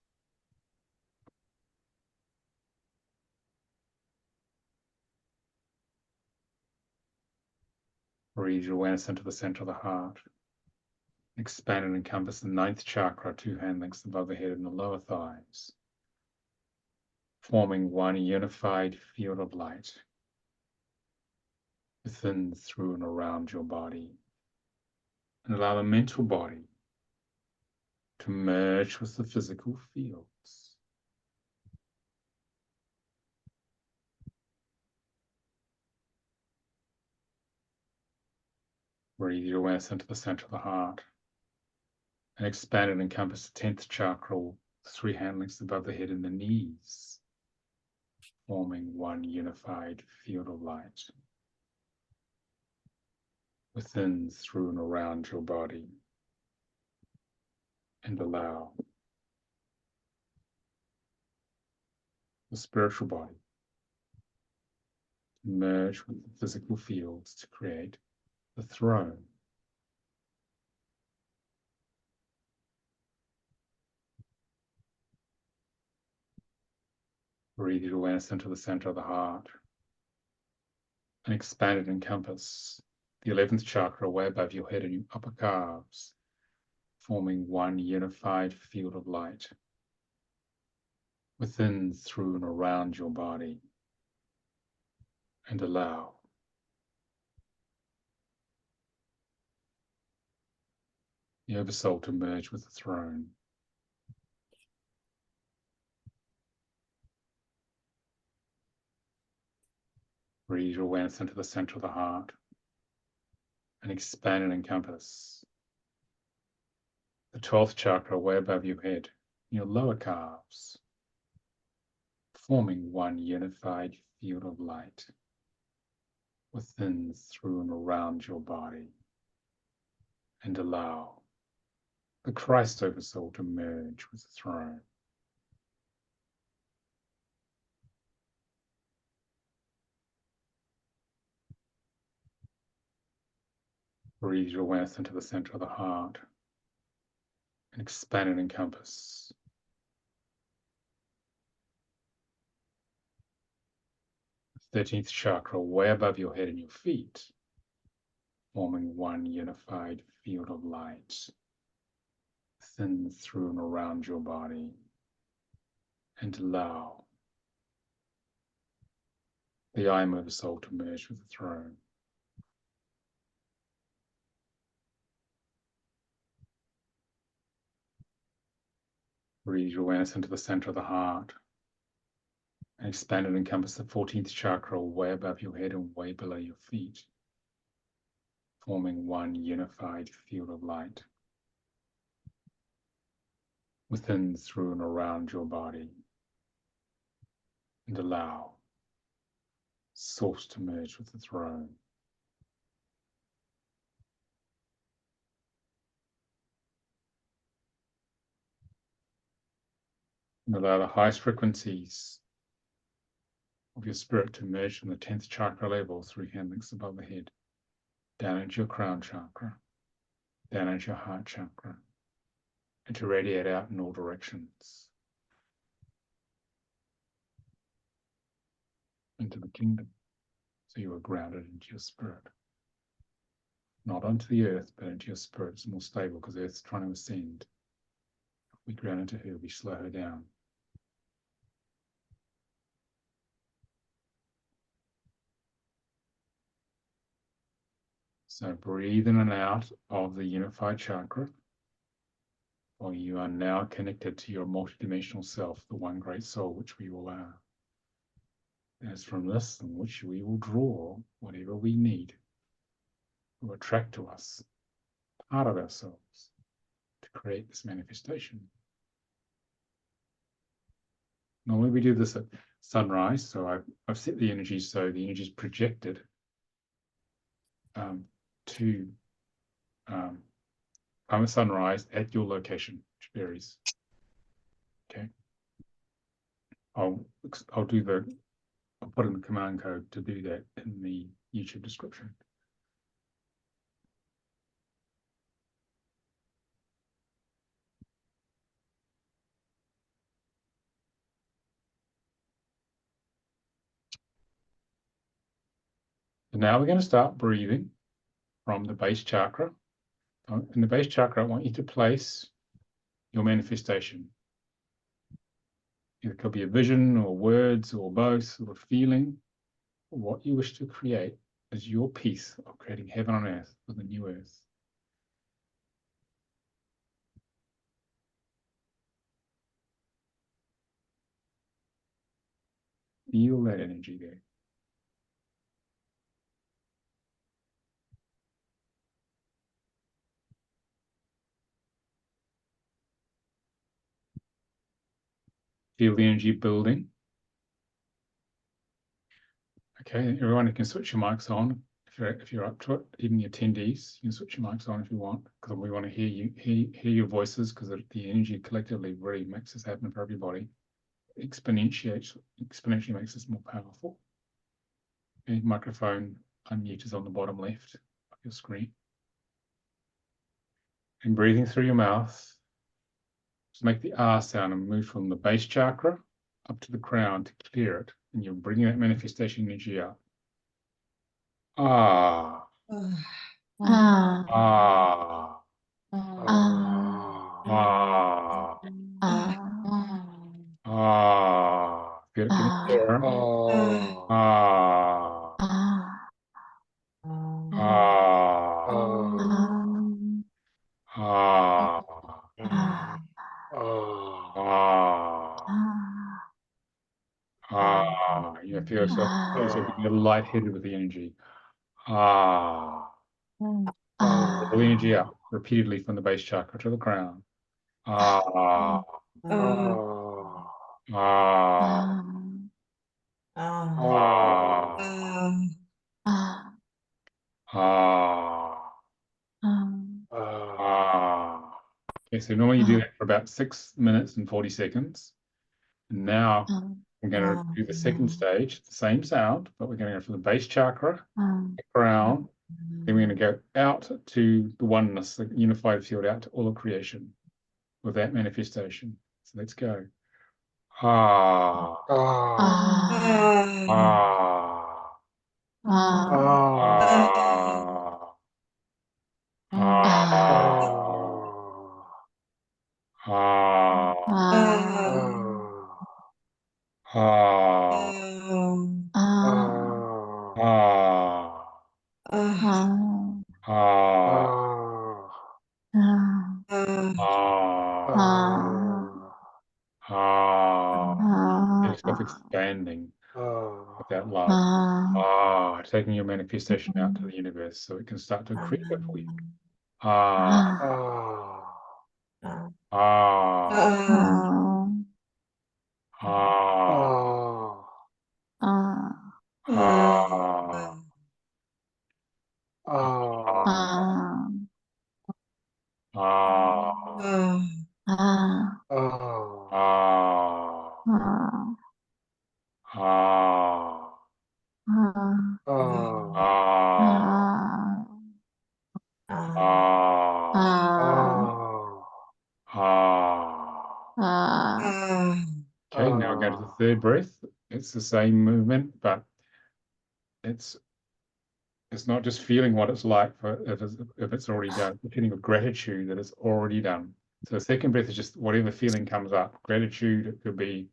Breathe your awareness into the center of the heart. Expand and encompass the ninth chakra, two hand lengths above the head and the lower thighs, forming one unified field of light within, through, and around your body. And allow the mental body to merge with the physical fields. Breathe your awareness into the center of the heart and expand and encompass the 10th chakra, three hand lengths above the head and the knees, forming one unified field of light within, through, and around your body. and allow the spiritual body to merge with the physical fields to create the throne. Breathe your awareness into the center of the heart and expand it and encompass the 11th chakra way above your head and your upper calves, forming one unified field of light within, through, and around your body. And allow the oversoul to merge with the throne. Breathe your awareness into the center of the heart and expand and encompass the 12th chakra way above your head, your lower calves, forming one unified field of light within, through, and around your body. And allow the Christ oversoul to merge with the throne. Breathe your awareness into the center of the heart and expand and encompass the 13th chakra way above your head and your feet, forming one unified field of light within, through, and around your body. And allow the I am oversoul to merge with the throne. Breathe your awareness into the center of the heart and expand and encompass the 14th chakra way above your head and way below your feet, forming one unified field of light within, through, and around your body. And allow source to merge with the throne. And allow the highest frequencies of your spirit to merge from the 10th chakra level, 3 hand lengths above the head, down into your crown chakra, down into your heart chakra, and to radiate out in all directions into the kingdom. So you are grounded into your spirit. Not onto the earth, but into your spirit. It's more stable because the earth's trying to ascend. If we ground into her, we slow her down. So breathe in and out of the unified chakra, while you are now connected to your multidimensional self, the one great soul, which we all are. As from this, in which we will draw whatever we need to attract to us, part of ourselves, to create this manifestation. Normally we do this at sunrise, so I've set the energy so the energy is projected to time of sunrise at your location, which varies. Okay, I'll put in the command code to do that in the YouTube description. And now we're going to start breathing from the base chakra. In the base chakra, I want you to place your manifestation. It could be a vision or words or both or a feeling, or what you wish to create as your piece of creating heaven on earth with a new earth. Feel that energy there. Feel the energy building. Okay, everyone, you can switch your mics on if you're up to it, even the attendees, you can switch your mics on if you want, because we want to hear your voices, because the energy collectively really makes this happen for everybody. Exponentially makes us more powerful. Okay, microphone unmute is on the bottom left of your screen. And breathing through your mouth, just make the R sound and move from the base chakra up to the crown to clear it, and you're bringing that manifestation energy out. Ah. Ah. Ah. Ah. Ah. Ah. Ah. Feel it getting Ah. clearer. Ah. Ah. Ah. Ah. Ah. Ah. Ah. You feel yourself getting a little lightheaded with the energy. Ah. Pull the energy out repeatedly from the base chakra to the crown. Ah. Ah. Ah. Ah. Ah. Okay, so normally you do that for about 6 minutes and 40 seconds. And now we're going to do the second stage, the same sound, but we're going to go from the base chakra, the crown, then we're going to go out to the oneness, the unified field, out to all of creation with that manifestation. So let's go. Ah. Ah. Ah. Ah. Ah. Ah. Ah. Ah. Ah. Ah. Ah. Ah. Feel yourself expanding with that love. Ah, taking your manifestation out to the universe so it can start to create it for you. Ah. Ah. Ah. Ah. Ah. Ah. Ah. Ah. Ah. Ah. Ah. Okay, now go to the third breath. It's the same movement, but it's not just feeling what it's like for if it's already done. It's a feeling of gratitude that it's already done. So the second breath is just whatever feeling comes up. Gratitude, it could be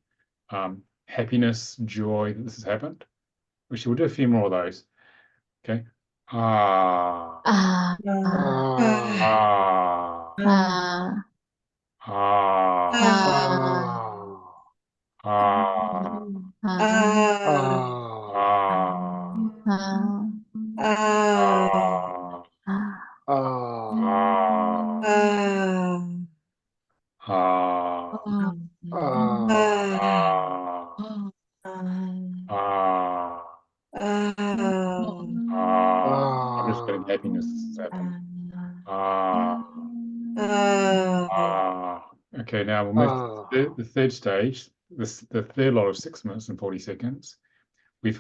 happiness, joy that this has happened. Which we'll do a few more of those. Okay. Ah. Ah. Ah. Ah. Ah. Ah. Ah. Ah. Ah. Ah. Ah. Ah. I'm just feeling happiness has happened. Ah. Ah. Okay, now we'll move to the third stage. The third lot of 6 minutes and 40 seconds. We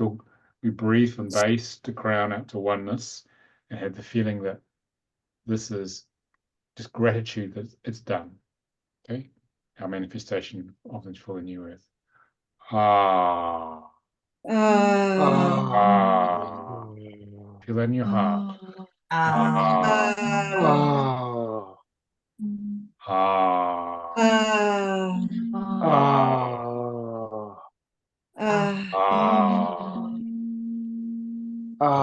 breathe from base to crown out to oneness and have the feeling that this is just gratitude that it's done. Okay, our manifestation of the full new earth. Ah. Ah. Feel that in your heart. Ah. Ah. Ah. Ah. Ah. Ah. Ah. Ah.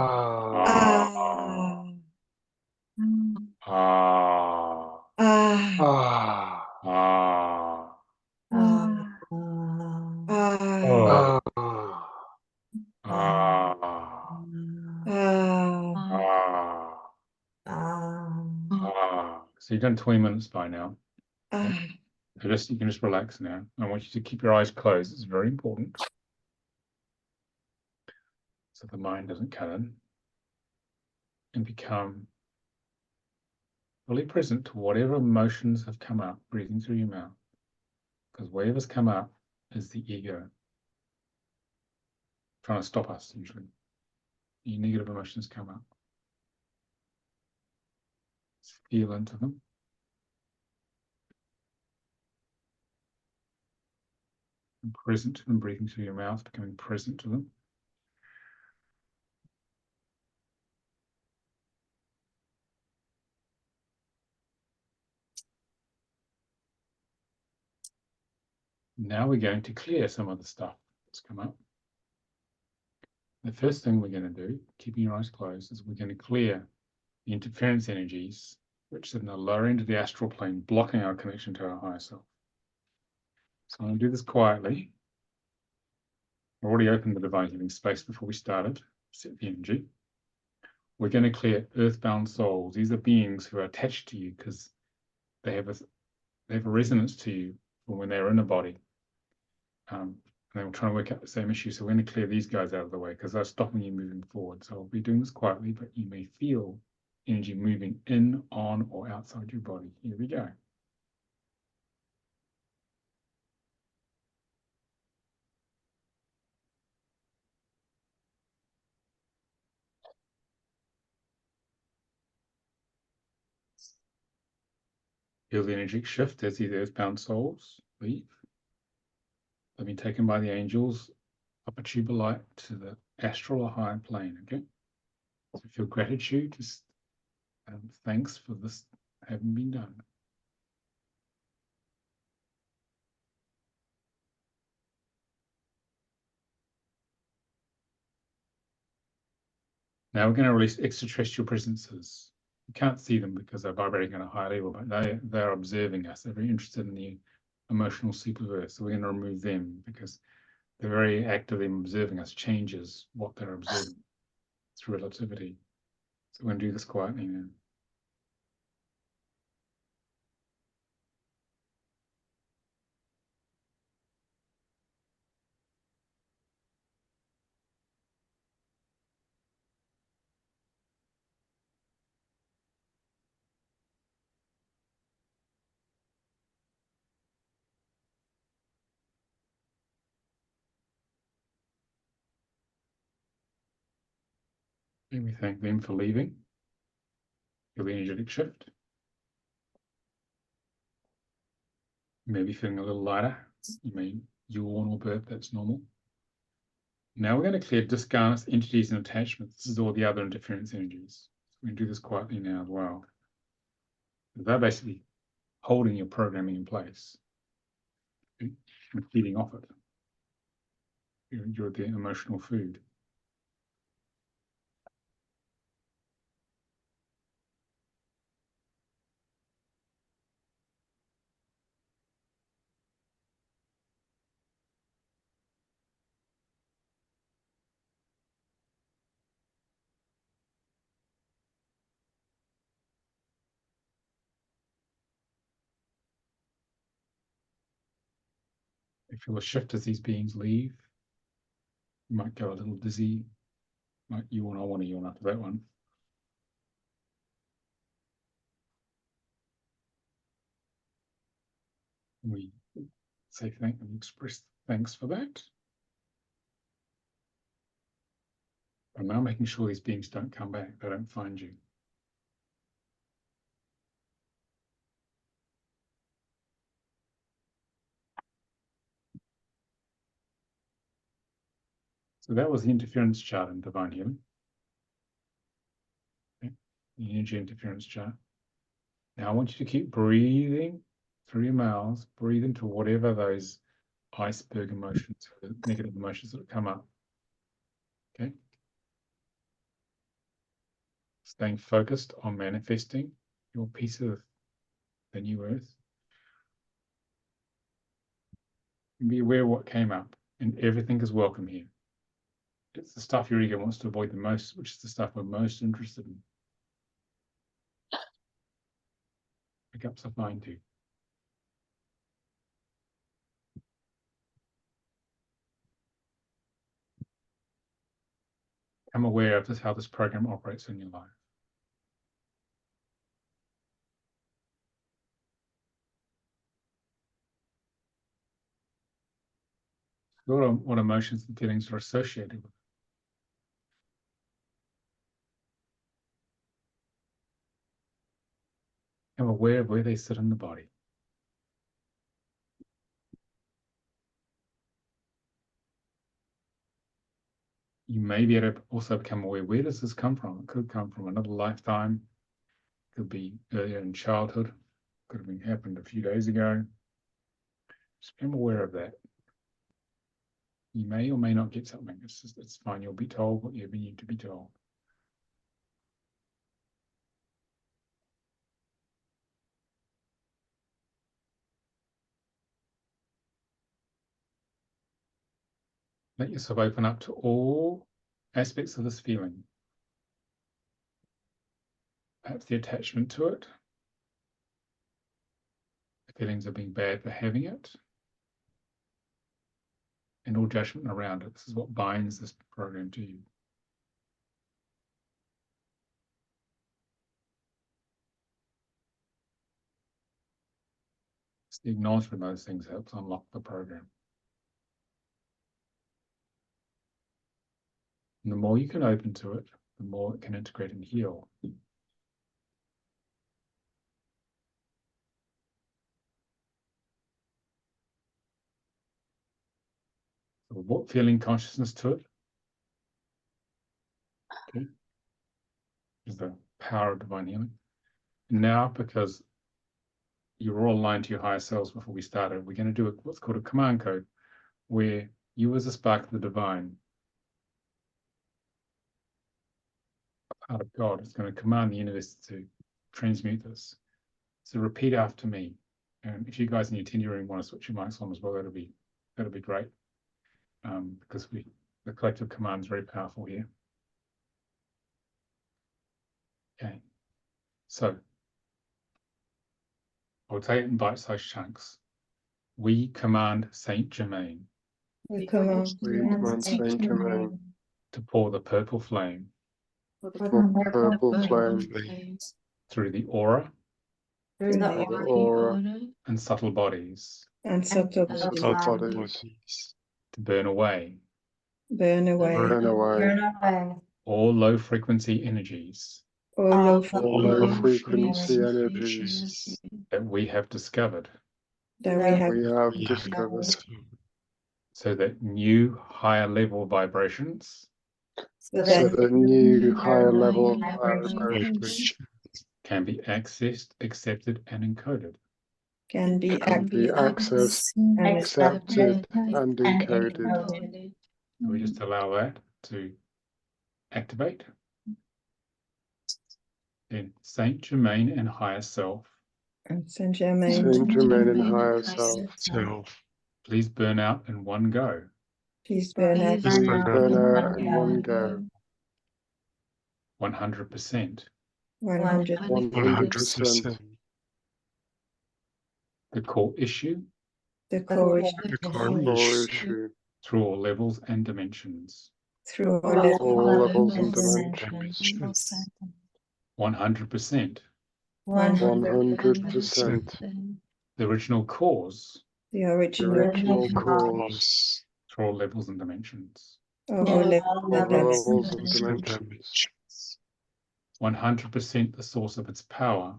Ah. Ah. Oh. Ah. Ah. Ah. So you've done 20 minutes by now. Ah, So you can just relax now. I want you to keep your eyes closed. It's very important. So the mind doesn't cut in. And become fully present to whatever emotions have come up, breathing through your mouth. Because whatever's come up is the ego trying to stop us usually. Any negative emotions come up. Just feel into them. And present to them, breathing through your mouth, becoming present to them. Now we're going to clear some of the stuff that's come up. The first thing we're going to do, keeping your eyes closed, is we're going to clear the interference energies which sit in the lower end of the astral plane, blocking our connection to our higher self. So I'm going to do this quietly. I already opened the divine healing space before we started. Set the energy. We're going to clear earthbound souls. These are beings who are attached to you because they have a resonance to you from when they're in a body. And they were trying to work out the same issue. So we're going to clear these guys out of the way because they're stopping you moving forward. So I'll be doing this quietly, but you may feel energy moving in, on, or outside your body. Here we go. Feel the energetic shift as these earthbound souls leave. They've been taken by the angels up a tube of light to the astral or higher plane, okay? So feel gratitude, just thanks for this having been done. Now we're going to release extraterrestrial presences. You can't see them because they're vibrating at a high level, but they're observing us. They're very interested in the emotional sleep of Earth. So we're going to remove them because the very act of them observing us changes what they're observing through relativity. So we're going to do this quietly now. And we thank them for leaving. Feel the energetic shift. You may be feeling a little lighter. You may yawn or burp, that's normal. Now we're going to clear discarnate entities and attachments. This is all the other interference energies. So we're going to do this quietly now as well. They're basically holding your programming in place and feeding off it. You're the emotional food. You feel a shift as these beings leave. You might go a little dizzy. Might yawn. I want to yawn after that one. We say thank and express thanks for that. I'm now making sure these beings don't come back. They don't find you. So that was the interference chart in divine healing. Okay. The energy interference chart. Now I want you to keep breathing through your mouths. Breathe into whatever those iceberg emotions, the negative emotions that come up. Okay. Staying focused on manifesting your piece of the new earth. And be aware of what came up, and everything is welcome here. It's the stuff your ego wants to avoid the most, which is the stuff we're most interested in. hiccups are fine too. I'm aware of how this program operates in your life. What emotions and feelings are associated with it. I'm aware of where they sit in the body. You may be able to also become aware, where does this come from? It could come from another lifetime. It could be earlier in childhood. Could have been happened a few days ago. Just become aware of that. You may or may not get something. It's fine. You'll be told what you need to be told. Let yourself open up to all aspects of this feeling. Perhaps the attachment to it. The feelings of being bad for having it. And all judgment around it. This is what binds this program to you. It's the acknowledgement of those things helps unlock the program. And the more you can open to it, the more it can integrate and heal. So what feeling consciousness to it? Okay. Is the power of divine healing. And now, because you're all aligned to your higher selves before we started, we're going to do what's called a command code, where you as a spark of the divine, a part of God, is going to command the universe to transmute this. So repeat after me. And if you guys in your attendee room want to switch your mics on as well, that'll be great. Because the collective command is very powerful here. Okay. So I'll take it in bite-sized chunks. We command Saint Germain We command Saint Germain to pour the purple flame purple flame through the aura through the aura and subtle bodies and subtle subtle bodies, bodies to burn away burn away all low-frequency energies all low all low frequency frequency energies that we have discovered, that we have we have discovered, so that new higher level vibrations so so that that new higher level vibrations vibrations can be accessed, accepted, and encoded. can be can be accessed, and accepted, and encoded. We just allow that to activate. Then Saint Germain and higher self, and Saint Germain. Saint Germain and higher self, please burn out in one go. Please burn out please burn out in one go. 100%. 100 100%. The core issue the core The core issue through all levels and dimensions. through all all levels and dimensions. dimensions. 100%. 100%. The original cause The The original original cause. through all levels and dimensions. of all All levels. levels and dimensions. 100% the source of its power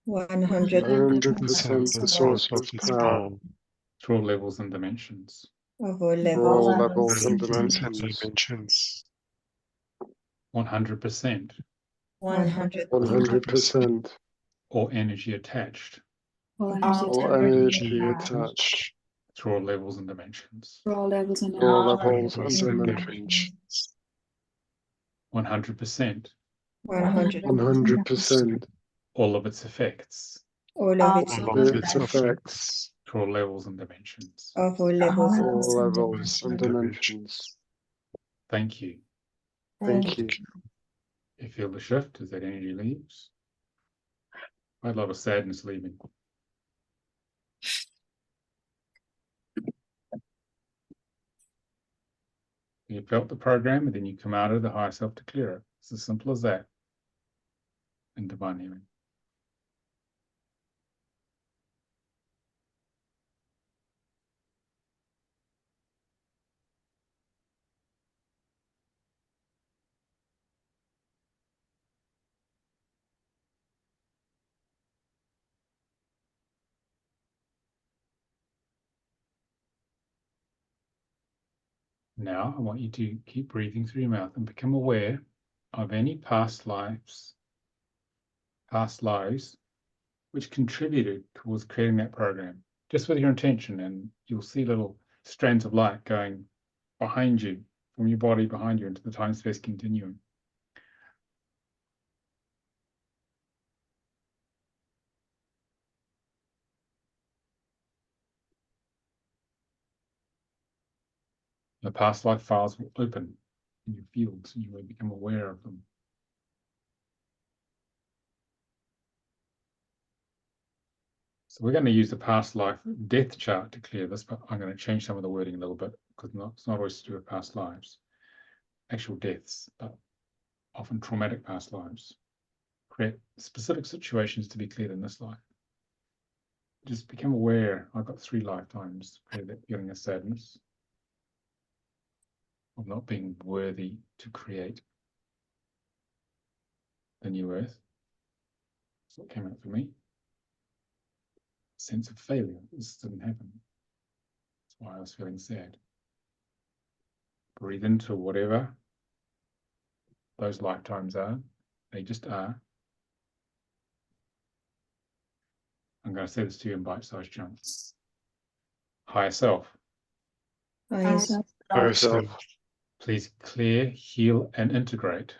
100 100% the source of its power. through all levels and dimensions. of all For all levels. levels and dimensions. 100% 100%. or energy attached All energy attached. through all levels and dimensions. For all levels and dimensions. 100% 100%. all of its effects all of its All of its effects. through all levels and dimensions. of all levels. All levels and dimensions. Thank you. Thank you. You feel the shift as that energy leaves. Quite a lot of sadness leaving. You felt the program, and then you come out of the higher self to clear it. It's as simple as that in divine healing. Now, I want you to keep breathing through your mouth and become aware of any past lives, which contributed towards creating that program, just with your intention, and you'll see little strands of light going behind you, from your body behind you into the time-space continuum. The past life files will open in your fields, and you will become aware of them. So we're going to use the past life death chart to clear this, but I'm going to change some of the wording a little bit because it's not always to do with past lives, actual deaths, but often traumatic past lives. Create specific situations to be cleared in this life. Just become aware. I've got 3 lifetimes, clear that feeling of sadness, of not being worthy to create the new earth. That's what came out for me. Sense of failure. This didn't happen. That's why I was feeling sad. Breathe into whatever those lifetimes are. They just are. I'm going to say this to you in bite-sized chunks. Higher self, Higher self, Higher self, please clear, heal, and integrate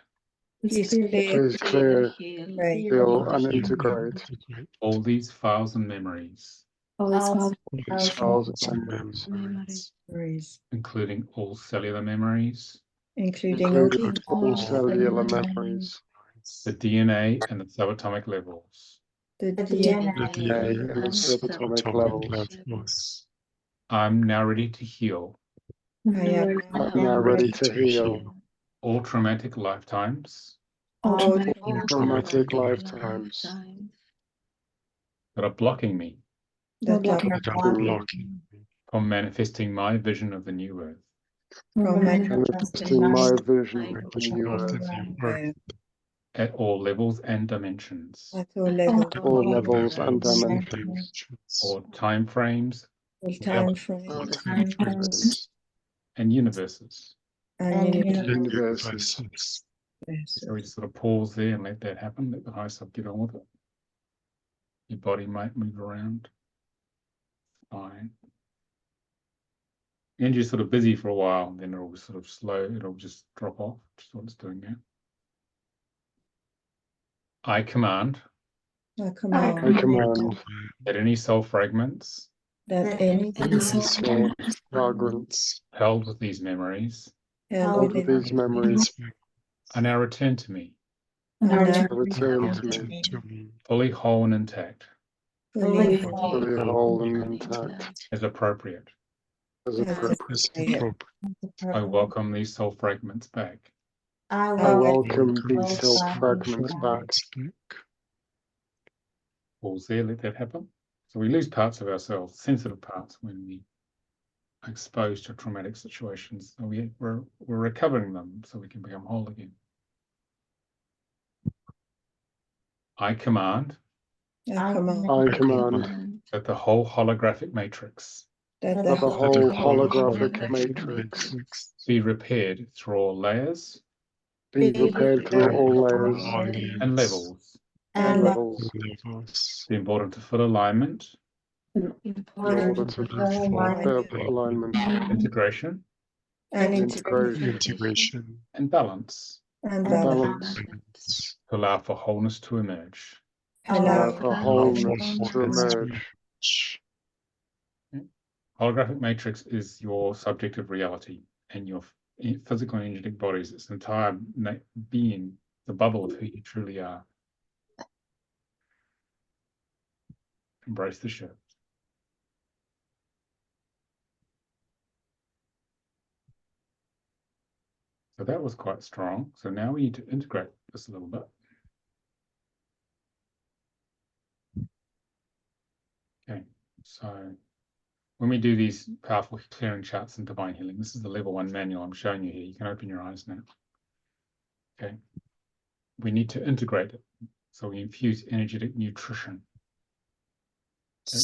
please clear, please clear, right, heal, and integrate all these files and memories, these files and memories, memories, including all cellular memories, including including all cellular memories, the DNA and the subatomic levels. the the DNA. DNA and the subatomic levels. I'm now ready to heal I am I'm now ready to heal all traumatic lifetimes all traumatic lifetimes that are blocking me that are that are blocking me from manifesting my vision of the new earth. from manifesting my vision of the new earth earth at all levels and dimensions, at all levels, all levels and dimensions, or time frames, all time frames, universes, and universes. and universes. So we just sort of pause there and let that happen. Let the high self get on with it. Your body might move around. Fine. And you're sort of busy for a while, and then it'll sort of slow, it'll just drop off, just what it's doing now. I command I I command command that any soul fragments that any soul fragments held with these memories held held with within these memories are now returned to me, are return to me, fully whole and intact, fully fully whole and intact, as appropriate. as as appropriate. I welcome these soul fragments back. I I will welcome these soul fragments back. Pause there, let that happen. So we lose parts of ourselves, sensitive parts, when we are exposed to traumatic situations. So we're recovering them so we can become whole again. I command I command I command that the whole holographic matrix that that the the whole holographic matrix be repaired through all layers be repaired through all layers and levels, and levels being brought into full alignment, in order to have alignment, integration, and integration, and balance and and balance, balance, to allow for wholeness to emerge. allow for wholeness to emerge. Holographic matrix is your subjective reality, and your physical and energetic bodies, its entire being, the bubble of who you truly are. Embrace the shift. So that was quite strong. So now we need to integrate this a little bit. Okay, so when we do these powerful clearing charts in divine healing, this is the level 1 manual I'm showing you here. You can open your eyes now. Okay, we need to integrate it. So we infuse energetic nutrition. Okay.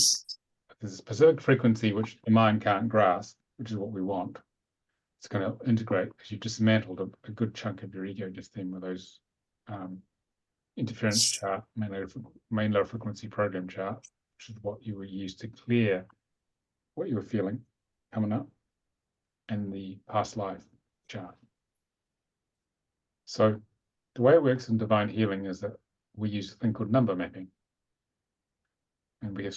There's a specific frequency which the mind can't grasp, which is what we want. It's going to integrate because you dismantled a good chunk of your ego just then with those interference chart, main low frequency program chart, which is what you were used to clear what you were feeling coming up, and the past life chart. So the way it works in divine healing is that we use a thing called number mapping. And we have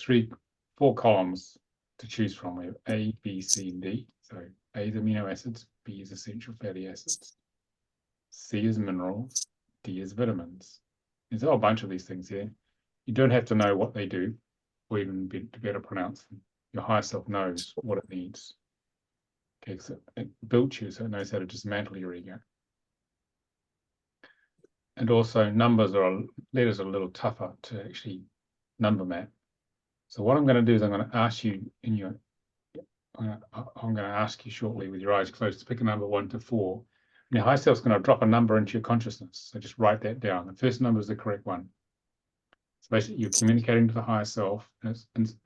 4 columns to choose from. We have A, B, C, and D. So A is amino acids, B is essential fatty acids, C is minerals, D is vitamins. There's a whole bunch of these things here. You don't have to know what they do or even to be able to pronounce them. Your higher self knows what it needs. Okay, so it built you so it knows how to dismantle your ego. And also letters are a little tougher to actually number map. So what I'm going to do is I'm going to ask you I'm going to ask you shortly with your eyes closed to pick a number 1 to 4. And your higher self's going to drop a number into your consciousness. So just write that down. The first number is the correct one. So basically you're communicating to the higher self, and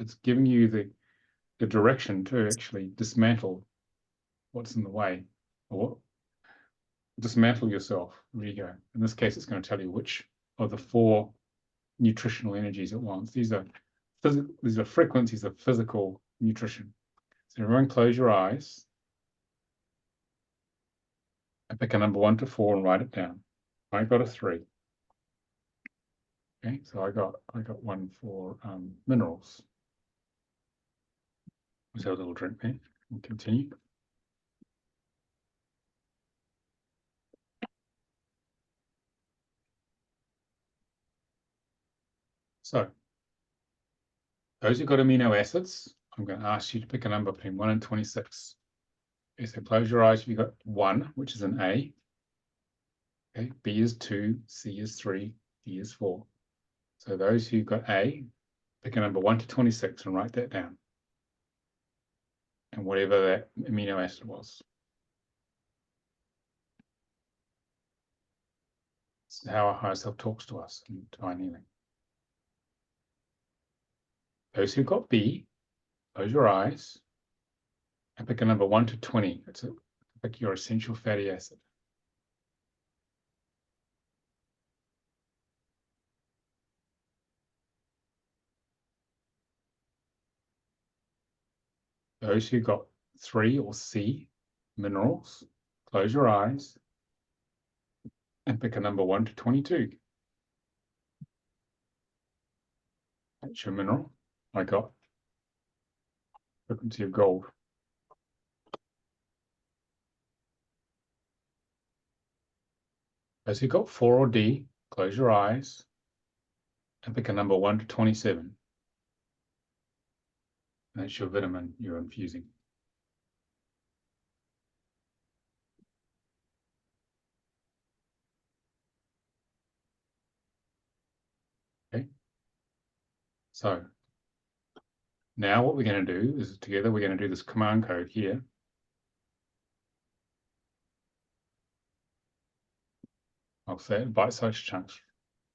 it's giving you the direction to actually dismantle what's in the way, or dismantle yourself, your ego. In this case, it's going to tell you which of the 4 nutritional energies it wants. These are frequencies of physical nutrition. So everyone close your eyes and pick a number 1 to 4 and write it down. I got a 3. Okay, so I got 1 for minerals. Let's have a little drink there. We'll continue. So those who got amino acids, I'm going to ask you to pick a number between 1 and 26. Okay, so close your eyes if you've got 1, which is an A. Okay, B is 2, C is 3, D is 4. So those who got A, pick a number 1 to 26 and write that down. And whatever that amino acid was. This is how our higher self talks to us in divine healing. Those who got B, close your eyes and pick a number 1 to 20. Pick your essential fatty acid. Those who got 3 or C, minerals, close your eyes and pick a number 1 to 22. That's your mineral. I got frequency of gold. Those who got 4 or D, close your eyes and pick a number 1 to 27. That's your vitamin you're infusing. Okay. So now what we're going to do is together we're going to do this command code here. I'll say it in bite-sized chunks.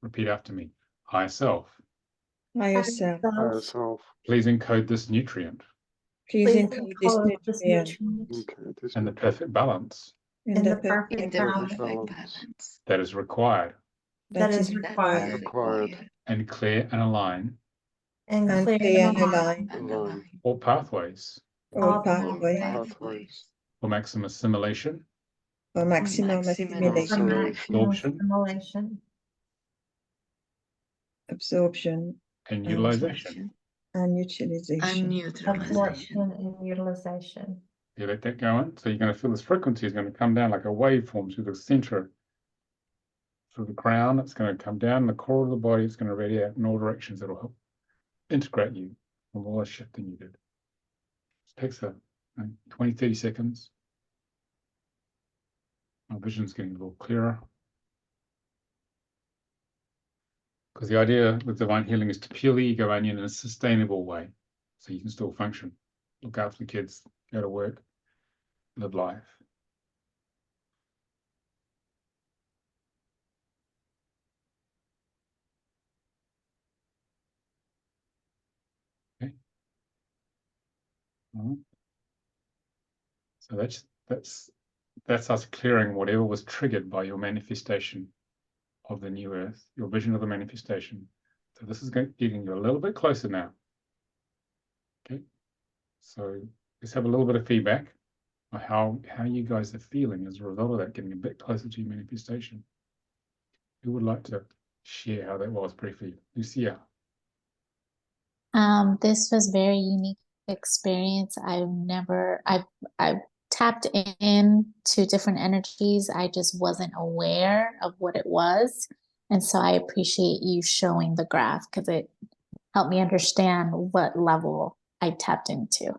Repeat after me. Higher self, Higher self, Higher self, please encode this nutrient please Please encode this encode this nutrient nutrient okay, this and the perfect balance in the in perfect the balance perfect balance balance that is required, that is that required, is required, and clear and align and and clear clear and and align align align all pathways all all pathways pathways for maximum assimilation, maximum for maximum assimilation, for assimilation, maximum absorption, assimilation absorption, and and utilization. and utilization. absorption and utilization. You let that go in. So you're going to feel this frequency is going to come down like a waveform through the center, through the crown. It's going to come down the core of the body. It's going to radiate in all directions. It'll help integrate you from all the shifting you did. It takes 20, 30 seconds. My vision's getting a little clearer. Because the idea with divine healing is to peel the ego onion in a sustainable way, so you can still function, look after the kids, go to work, live life. Okay. All right. So that's us clearing whatever was triggered by your manifestation of the new earth, your vision of the manifestation. So this is getting you a little bit closer now. Okay. So let's have a little bit of feedback on how you guys are feeling as a result of that, getting a bit closer to your manifestation. Who would like to share how that was briefly? Lucia. This was very unique experience. I've tapped in to different energies. I just wasn't aware of what it was. And so I appreciate you showing the graph because it helped me understand what level I tapped into.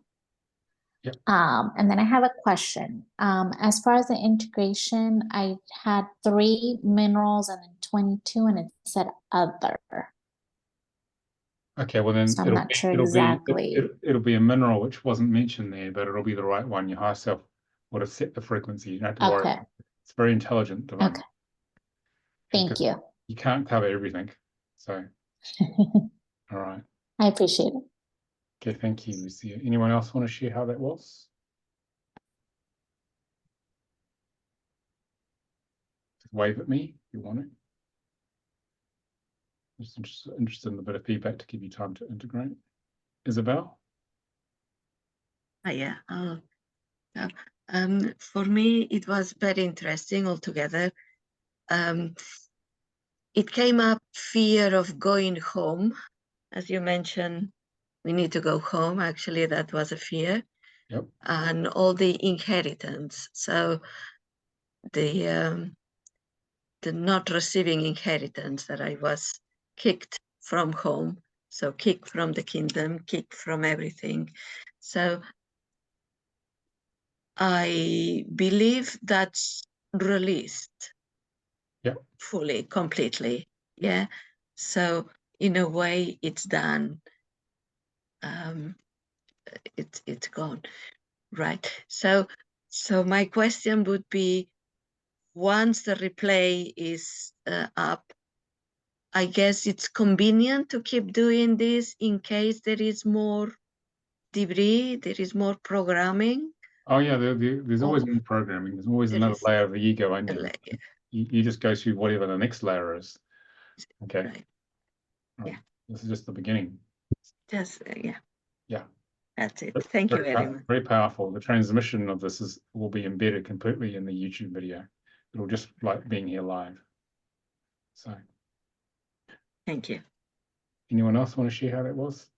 Yep. And then I have a question. As far as the integration, I had 3 minerals and then 22, and it said other. Okay, well then So I'm not sure exactly. It'll be a mineral which wasn't mentioned there, but it'll be the right one. Your higher self would have set the frequency. You don't have to worry. Okay. It's very intelligent, divine. Okay. Thank you. You can't cover everything. So, all right. I appreciate it. Okay, thank you, Lucia. Anyone else want to share how that was? Just wave at me if you want it. Just interested in a bit of feedback to give you time to integrate. Isabel? Yeah. For me, it was very interesting altogether. It came up fear of going home. As you mentioned, we need to go home. Actually, that was a fear. Yep. And all the inheritance. So the not receiving inheritance, that I was kicked from home. So kicked from the kingdom, kicked from everything. So I believe that's released. Yep. Fully, completely. Yeah. So in a way, it's done. It's gone. Right. So my question would be, once the replay is up, I guess it's convenient to keep doing this in case there is more debris, there is more programming. Oh yeah, there's always more programming. There's always another layer of the ego onion. You just go through whatever the next layer is. Okay. Right. Yeah. This is just the beginning. Just yeah. Yeah. That's it. Thank you very much. Very powerful. The transmission of this will be embedded completely in the YouTube video. It'll just like being here live. So. Thank you. Anyone else want to share how that was?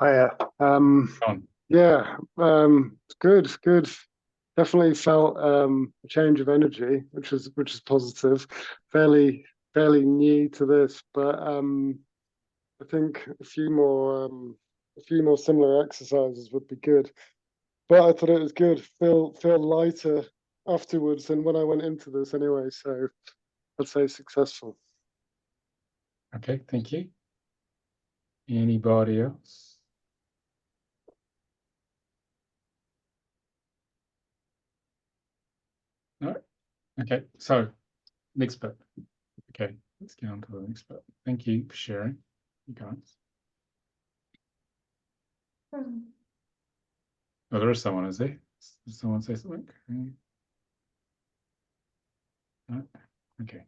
Hiya. Yeah, good. Definitely felt a change of energy, which is positive. Fairly new to this, but I think a few more similar exercises would be good. But I thought it was good. Feel lighter afterwards than when I went into this anyway. So I'd say successful. Okay, thank you. Anybody else? No? Okay, so next bit. Okay, let's get on to the next bit. Thank you for sharing, you guys. Oh, there is someone, is there? Did someone say something? No? Okay.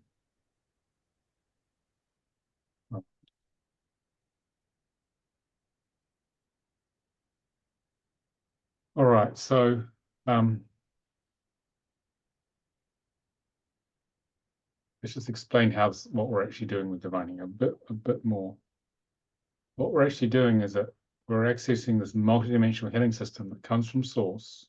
All right, so let's just explain what we're actually doing with divining a bit more. What we're actually doing is that we're accessing this multidimensional healing system that comes from source,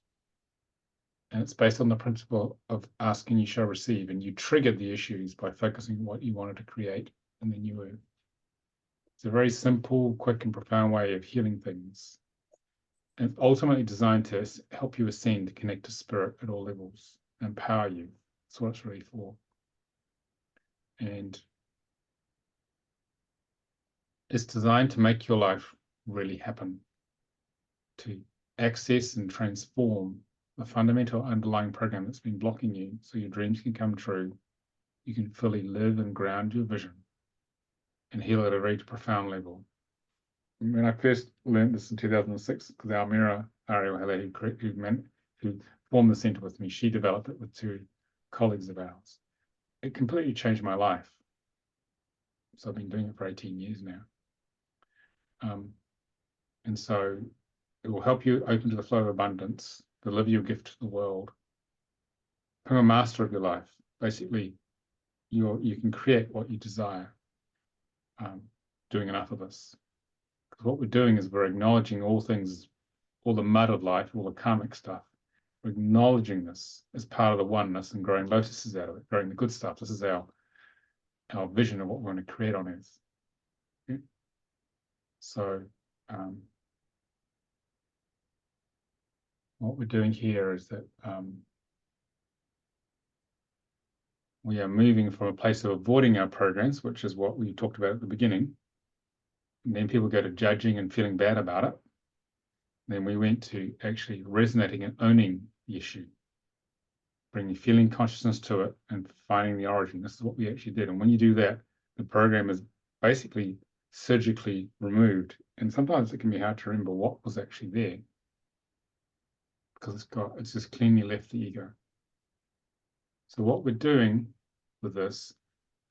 And it's based on the principle of asking you shall receive, and you triggered the issues by focusing on what you wanted to create in the new earth. It's a very simple, quick, and profound way of healing things. And it's ultimately designed to help you ascend, to connect to spirit at all levels, empower you. That's what it's really for. And it's designed to make your life really happen, to access and transform the fundamental underlying program that's been blocking you so your dreams can come true. You can fully live and ground your vision and heal at a very profound level. When I first learned this in 2006, because Almira Ariel who formed the center with me, she developed it with two colleagues of ours. It completely changed my life. So I've been doing it for 18 years now. And so it will help you open to the flow of abundance, deliver your gift to the world, become a master of your life. Basically, you can create what you desire, doing enough of this. Because what we're doing is we're acknowledging all things, all the mud of life, all the karmic stuff. We're acknowledging this as part of the oneness and growing lotuses out of it, growing the good stuff. This is our vision of what we're going to create on earth. Okay? So what we're doing here is that we are moving from a place of avoiding our programs, which is what we talked about at the beginning. And then people go to judging and feeling bad about it. Then we went to actually resonating and owning the issue, bringing feeling consciousness to it and finding the origin. This is what we actually did. And when you do that, the program is basically surgically removed. And sometimes it can be hard to remember what was actually there because it's just cleanly left the ego. So what we're doing with this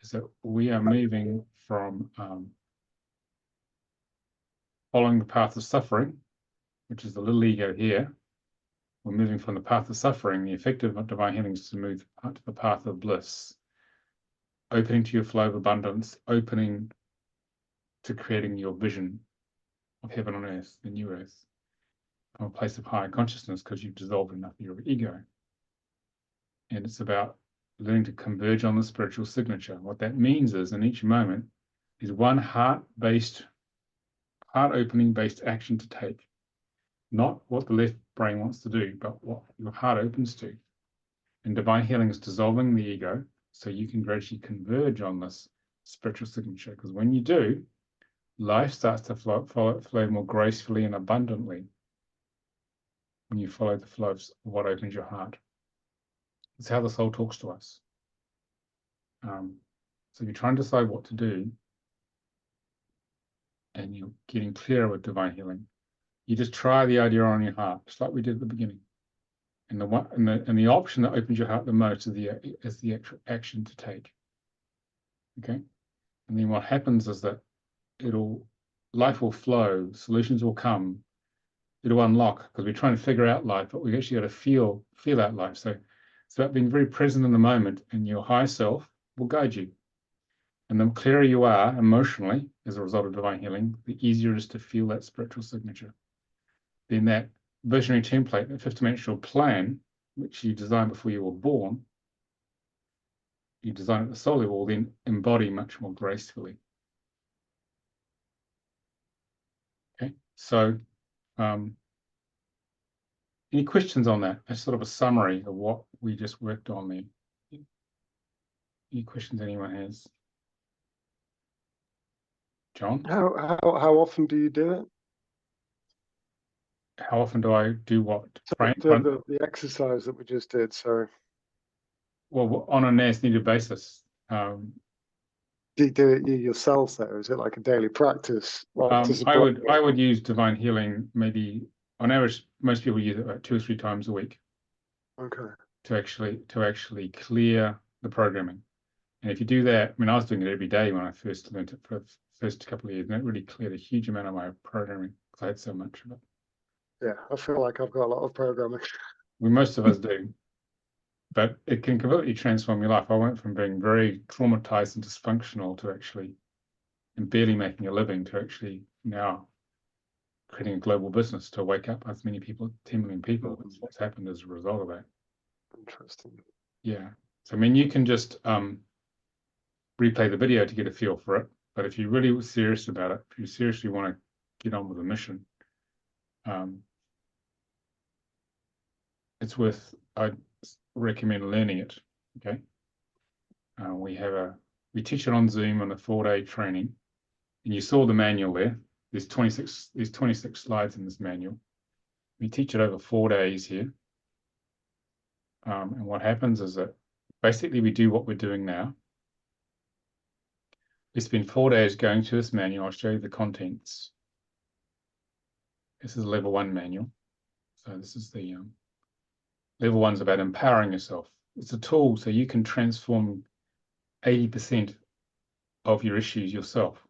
is that we are moving from following the path of suffering, which is the little ego here. We're moving from the path of suffering. The effective of divine healing is to move to the path of bliss, opening to your flow of abundance, opening to creating your vision of heaven on earth, the new earth, from a place of higher consciousness because you've dissolved enough of your ego. And it's about learning to converge on the spiritual signature. What that means is in each moment is one heart-opening based action to take. Not what the left brain wants to do, but what your heart opens to. And divine healing is dissolving the ego so you can gradually converge on this spiritual signature. Because when you do, life starts to flow more gracefully and abundantly when you follow the flow of what opens your heart. It's how the soul talks to us. So you're trying to decide what to do and you're getting clearer with divine healing. You just try the idea on your heart, just like we did at the beginning. And the option that opens your heart the most is the actual action to take. Okay? And then what happens is that life will flow, solutions will come, it'll unlock, because we're trying to figure out life, but we've actually got to feel out life. So it's about being very present in the moment, and your higher self will guide you. And the clearer you are emotionally as a result of divine healing, the easier it is to feel that spiritual signature. Then that visionary template, that fifth-dimensional plan, which you designed before you were born, you design at the soul level, will then embody much more gracefully. Okay, so any questions on that? That's sort of a summary of what we just worked on there. Any questions anyone has? John? How often do you do it? How often do I do what? The exercise that we just did, sorry. Well, on an as-needed basis. Do you do it yourself though? Is it like a daily practice? I would use divine healing maybe on average. Most people use it about 2 or 3 times a week. Okay. To actually clear the programming. And if you do that, I mean, I was doing it every day when I first learned it for the first couple of years, and it really cleared a huge amount of my programming because I had so much of it. Yeah, I feel like I've got a lot of programming. Most of us do. But it can completely transform your life. I went from being very traumatized and dysfunctional to actually and barely making a living to actually now creating a global business to wake up as many people, 10 million people. That's what's happened as a result of that. Interesting. Yeah. So I mean, you can just replay the video to get a feel for it. But if you're really serious about it, if you seriously want to get on with the mission, it's worth, I'd recommend learning it. Okay. We teach it on Zoom on a 4-day training, and you saw the manual there. There's 26 slides in this manual. We teach it over 4 days here. And what happens is that basically we do what we're doing now. We spend 4 days going through this manual. I'll show you the contents. This is level 1 manual. So this is the level 1's about empowering yourself. It's a tool so you can transform 80% of your issues yourself.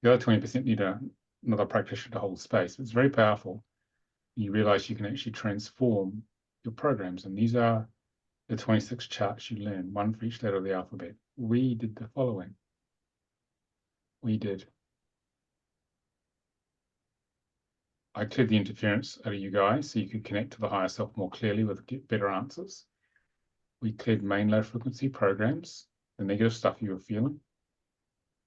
The other 20% need another practitioner to hold space. It's very powerful. You realize you can actually transform your programs. And these are the 26 charts you learn, one for each letter of the alphabet. We did the following. I cleared the interference out of you guys so you could connect to the higher self more clearly with better answers. We cleared main low frequency programs, the negative stuff you were feeling.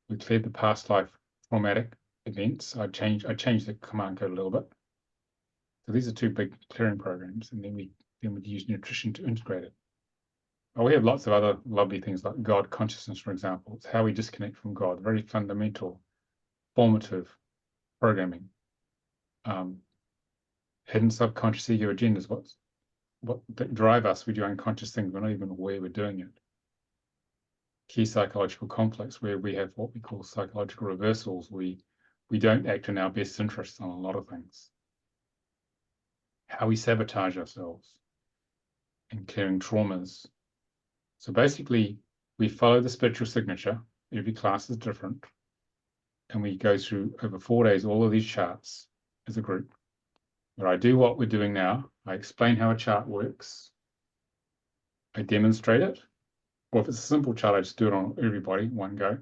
We cleared the past life traumatic events. I changed the command code a little bit. So these are 2 big clearing programs, and then we use nutrition to integrate it. But we have lots of other lovely things like God consciousness, for example. It's how we disconnect from God, very fundamental, formative programming. Hidden subconscious ego agendas, what drive us. We do unconscious things. We're not even aware we're doing it. Key psychological complex, where we have what we call psychological reversals. We don't act in our best interests on a lot of things. How we sabotage ourselves and clearing traumas. So basically, we follow the spiritual signature. Every class is different. And we go through over 4 days all of these charts as a group. But I do what we're doing now. I explain how a chart works. I demonstrate it. Or if it's a simple chart, I just do it on everybody, one go.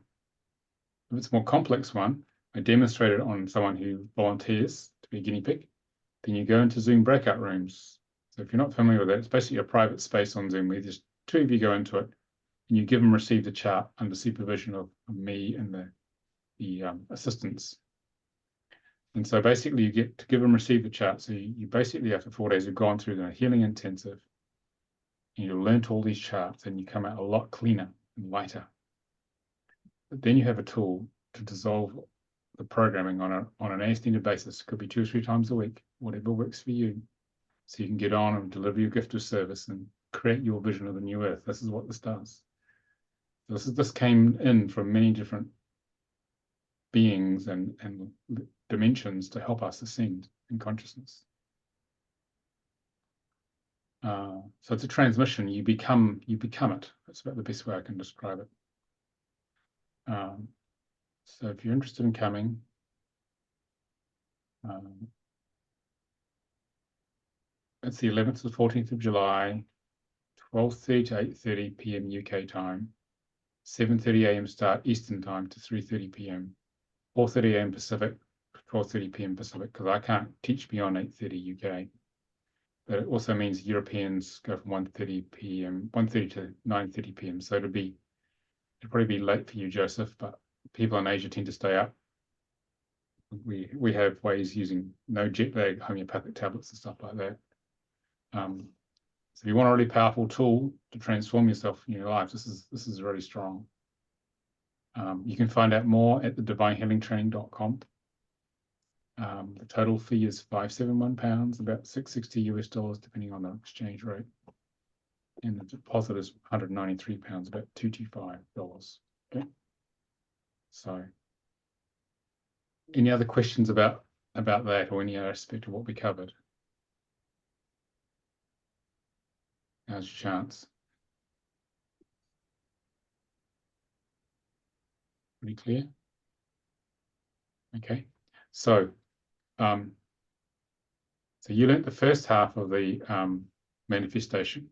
If it's a more complex one, I demonstrate it on someone who volunteers to be a guinea pig. Then you go into Zoom breakout rooms. So if you're not familiar with that, it's basically a private space on Zoom where just 2 of you go into it, and you give and receive the chart under supervision of me and the assistants. And so basically you get to give and receive the chart. So you basically, after 4 days, have gone through the healing intensive, and you've learned all these charts, and you come out a lot cleaner and lighter. But then you have a tool to dissolve the programming on an as needed basis. Could be 2 or 3 times a week, whatever works for you. So you can get on and deliver your gift of service and create your vision of the new earth. This is what this does. This came in from many different beings and dimensions to help us ascend in consciousness. So it's a transmission. You become it. That's about the best way I can describe it. So if you're interested in coming, it's the 11th to the 14th of July, 12:30 to 8:30 p.m. UK time, 7:30 a.m. start Eastern time to 3:30 p.m., 4:30 a.m. Pacific, 12:30 p.m. Pacific, because I can't teach beyond 8:30 UK. But it also means Europeans go from 1:30 p.m., 1:30 to 9:30 p.m. So it'll probably be late for you, Joseph, but people in Asia tend to stay up. We have ways using no jet lag homeopathic tablets and stuff like that. So if you want a really powerful tool to transform yourself in your life, this is really strong. You can find out more at thedivinehealingtraining.com. The total fee is £571, about $660 depending on the exchange rate. And the deposit is £193, about $225. Okay. So any other questions about that or any other aspect of what we covered? Now's your chance. Pretty clear? Okay. So you learnt the first half of the manifestation.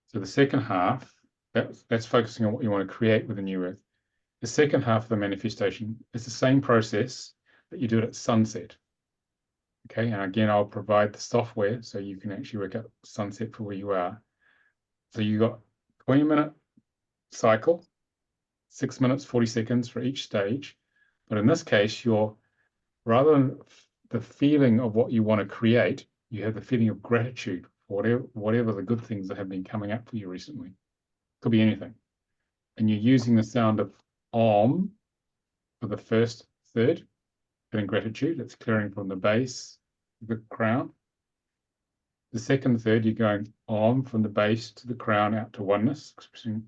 So the second half, that's focusing on what you want to create with the new earth. The second half of the manifestation is the same process that you do it at sunset. Okay, and again, I'll provide the software so you can actually work out sunset for where you are. So you got 20-minute cycle, 6 minutes, 40 seconds for each stage. But in this case, you're rather than the feeling of what you want to create, you have the feeling of gratitude for whatever the good things that have been coming up for you recently. Could be anything. And you're using the sound of Om for the first third, feeling gratitude. It's clearing from the base, the crown. The second third, you're going Om from the base to the crown out to oneness. And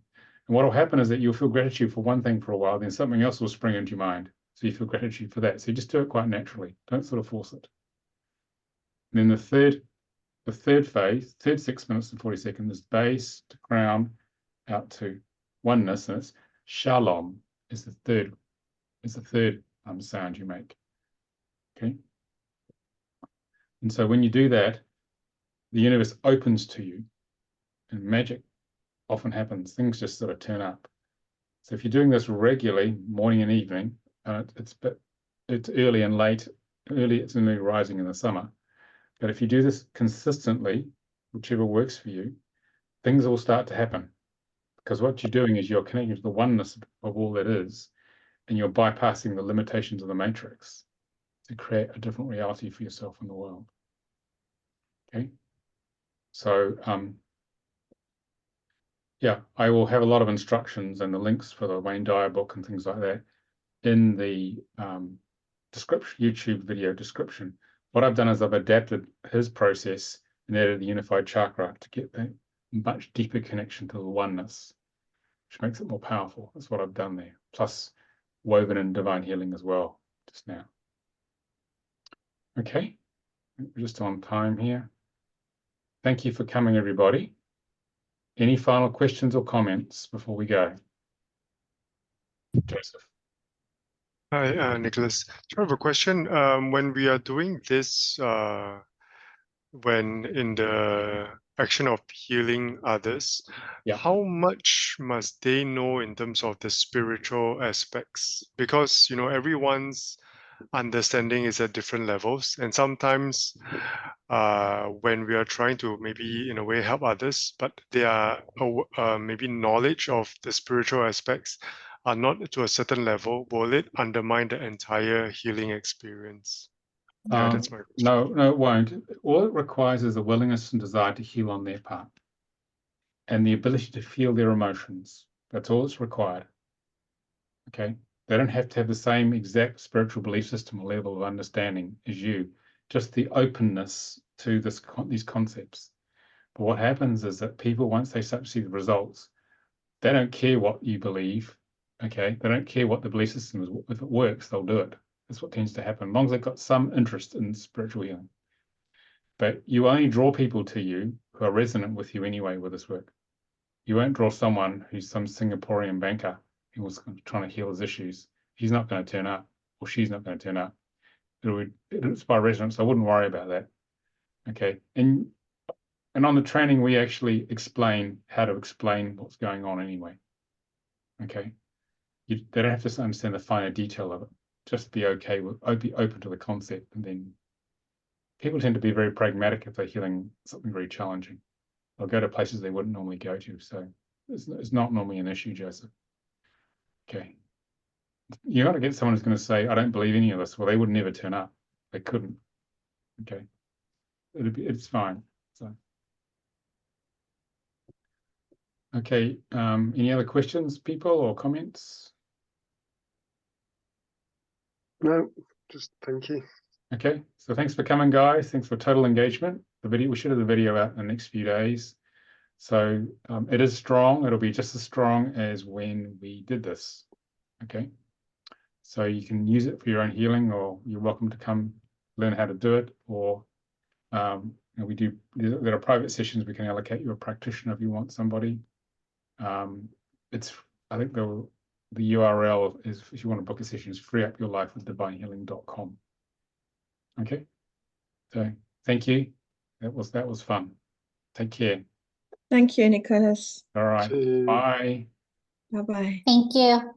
what will happen is that you'll feel gratitude for one thing for a while, then something else will spring into your mind. So you feel gratitude for that. So you just do it quite naturally. Don't sort of force it. And then the third phase, third 6 minutes and 40 seconds, is base to crown out to oneness, and it's shalom is the third sound you make. Okay. And so when you do that, the universe opens to you, and magic often happens. Things just sort of turn up. So if you're doing this regularly, morning and evening, it's early and late. It's only rising in the summer. But if you do this consistently, whichever works for you, things will start to happen. Because what you're doing is you're connecting to the oneness of all that is, and you're bypassing the limitations of the matrix to create a different reality for yourself in the world. Okay. So, yeah, I will have a lot of instructions and the links for the Wayne Dyer book and things like that in the description, YouTube video description. What I've done is I've adapted his process and added the unified chakra to get a much deeper connection to the oneness, which makes it more powerful. That's what I've done there. Plus woven in divine healing as well just now. Okay, we're just on time here. Thank you for coming, everybody. Any final questions or comments before we go? Joseph. Hi, Nicholas. I have a question. When we are doing this, when in the action of healing others, Yeah. how much must they know in terms of the spiritual aspects? Because, you know, everyone's understanding is at different levels, and sometimes when we are trying to maybe in a way help others, but their maybe knowledge of the spiritual aspects are not to a certain level, will it undermine the entire healing experience? Yeah, that's my question. No, it won't. All it requires is a willingness and desire to heal on their part and the ability to feel their emotions. That's all that's required. Okay. They don't have to have the same exact spiritual belief system or level of understanding as you, just the openness to these concepts. But what happens is that people, once they start to see the results, they don't care what you believe. Okay. They don't care what the belief system is. If it works, they'll do it. That's what tends to happen, as long as they've got some interest in spiritual healing. But you only draw people to you who are resonant with you anyway with this work. You won't draw someone who's some Singaporean banker who was trying to heal his issues. He's not going to turn up, or she's not going to turn up. It's by resonance. I wouldn't worry about that. Okay. And on the training, we actually explain how to explain what's going on anyway. Okay. They don't have to understand the finer detail of it. Just be okay with, be open to the concept, and then people tend to be very pragmatic if they're healing something very challenging. They'll go to places they wouldn't normally go to. So it's not normally an issue, Joseph. Okay. You got to get someone who's going to say, I don't believe any of this. Well, they would never turn up. They couldn't. Okay. It's fine. So. Okay. Any other questions, people, or comments? No, just thank you. Okay, so thanks for coming, guys. Thanks for total engagement. We should have the video out in the next few days. So it is strong. It'll be just as strong as when we did this. Okay, so you can use it for your own healing, or you're welcome to come learn how to do it. Or there are private sessions. We can allocate you a practitioner if you want somebody. I think the URL is, if you want to book a session, is freeupyourlifewithdivinehealing.com. Okay, so thank you. That was fun. Take care. Thank you, Nicolas. All right. Bye. Bye-bye. Thank you.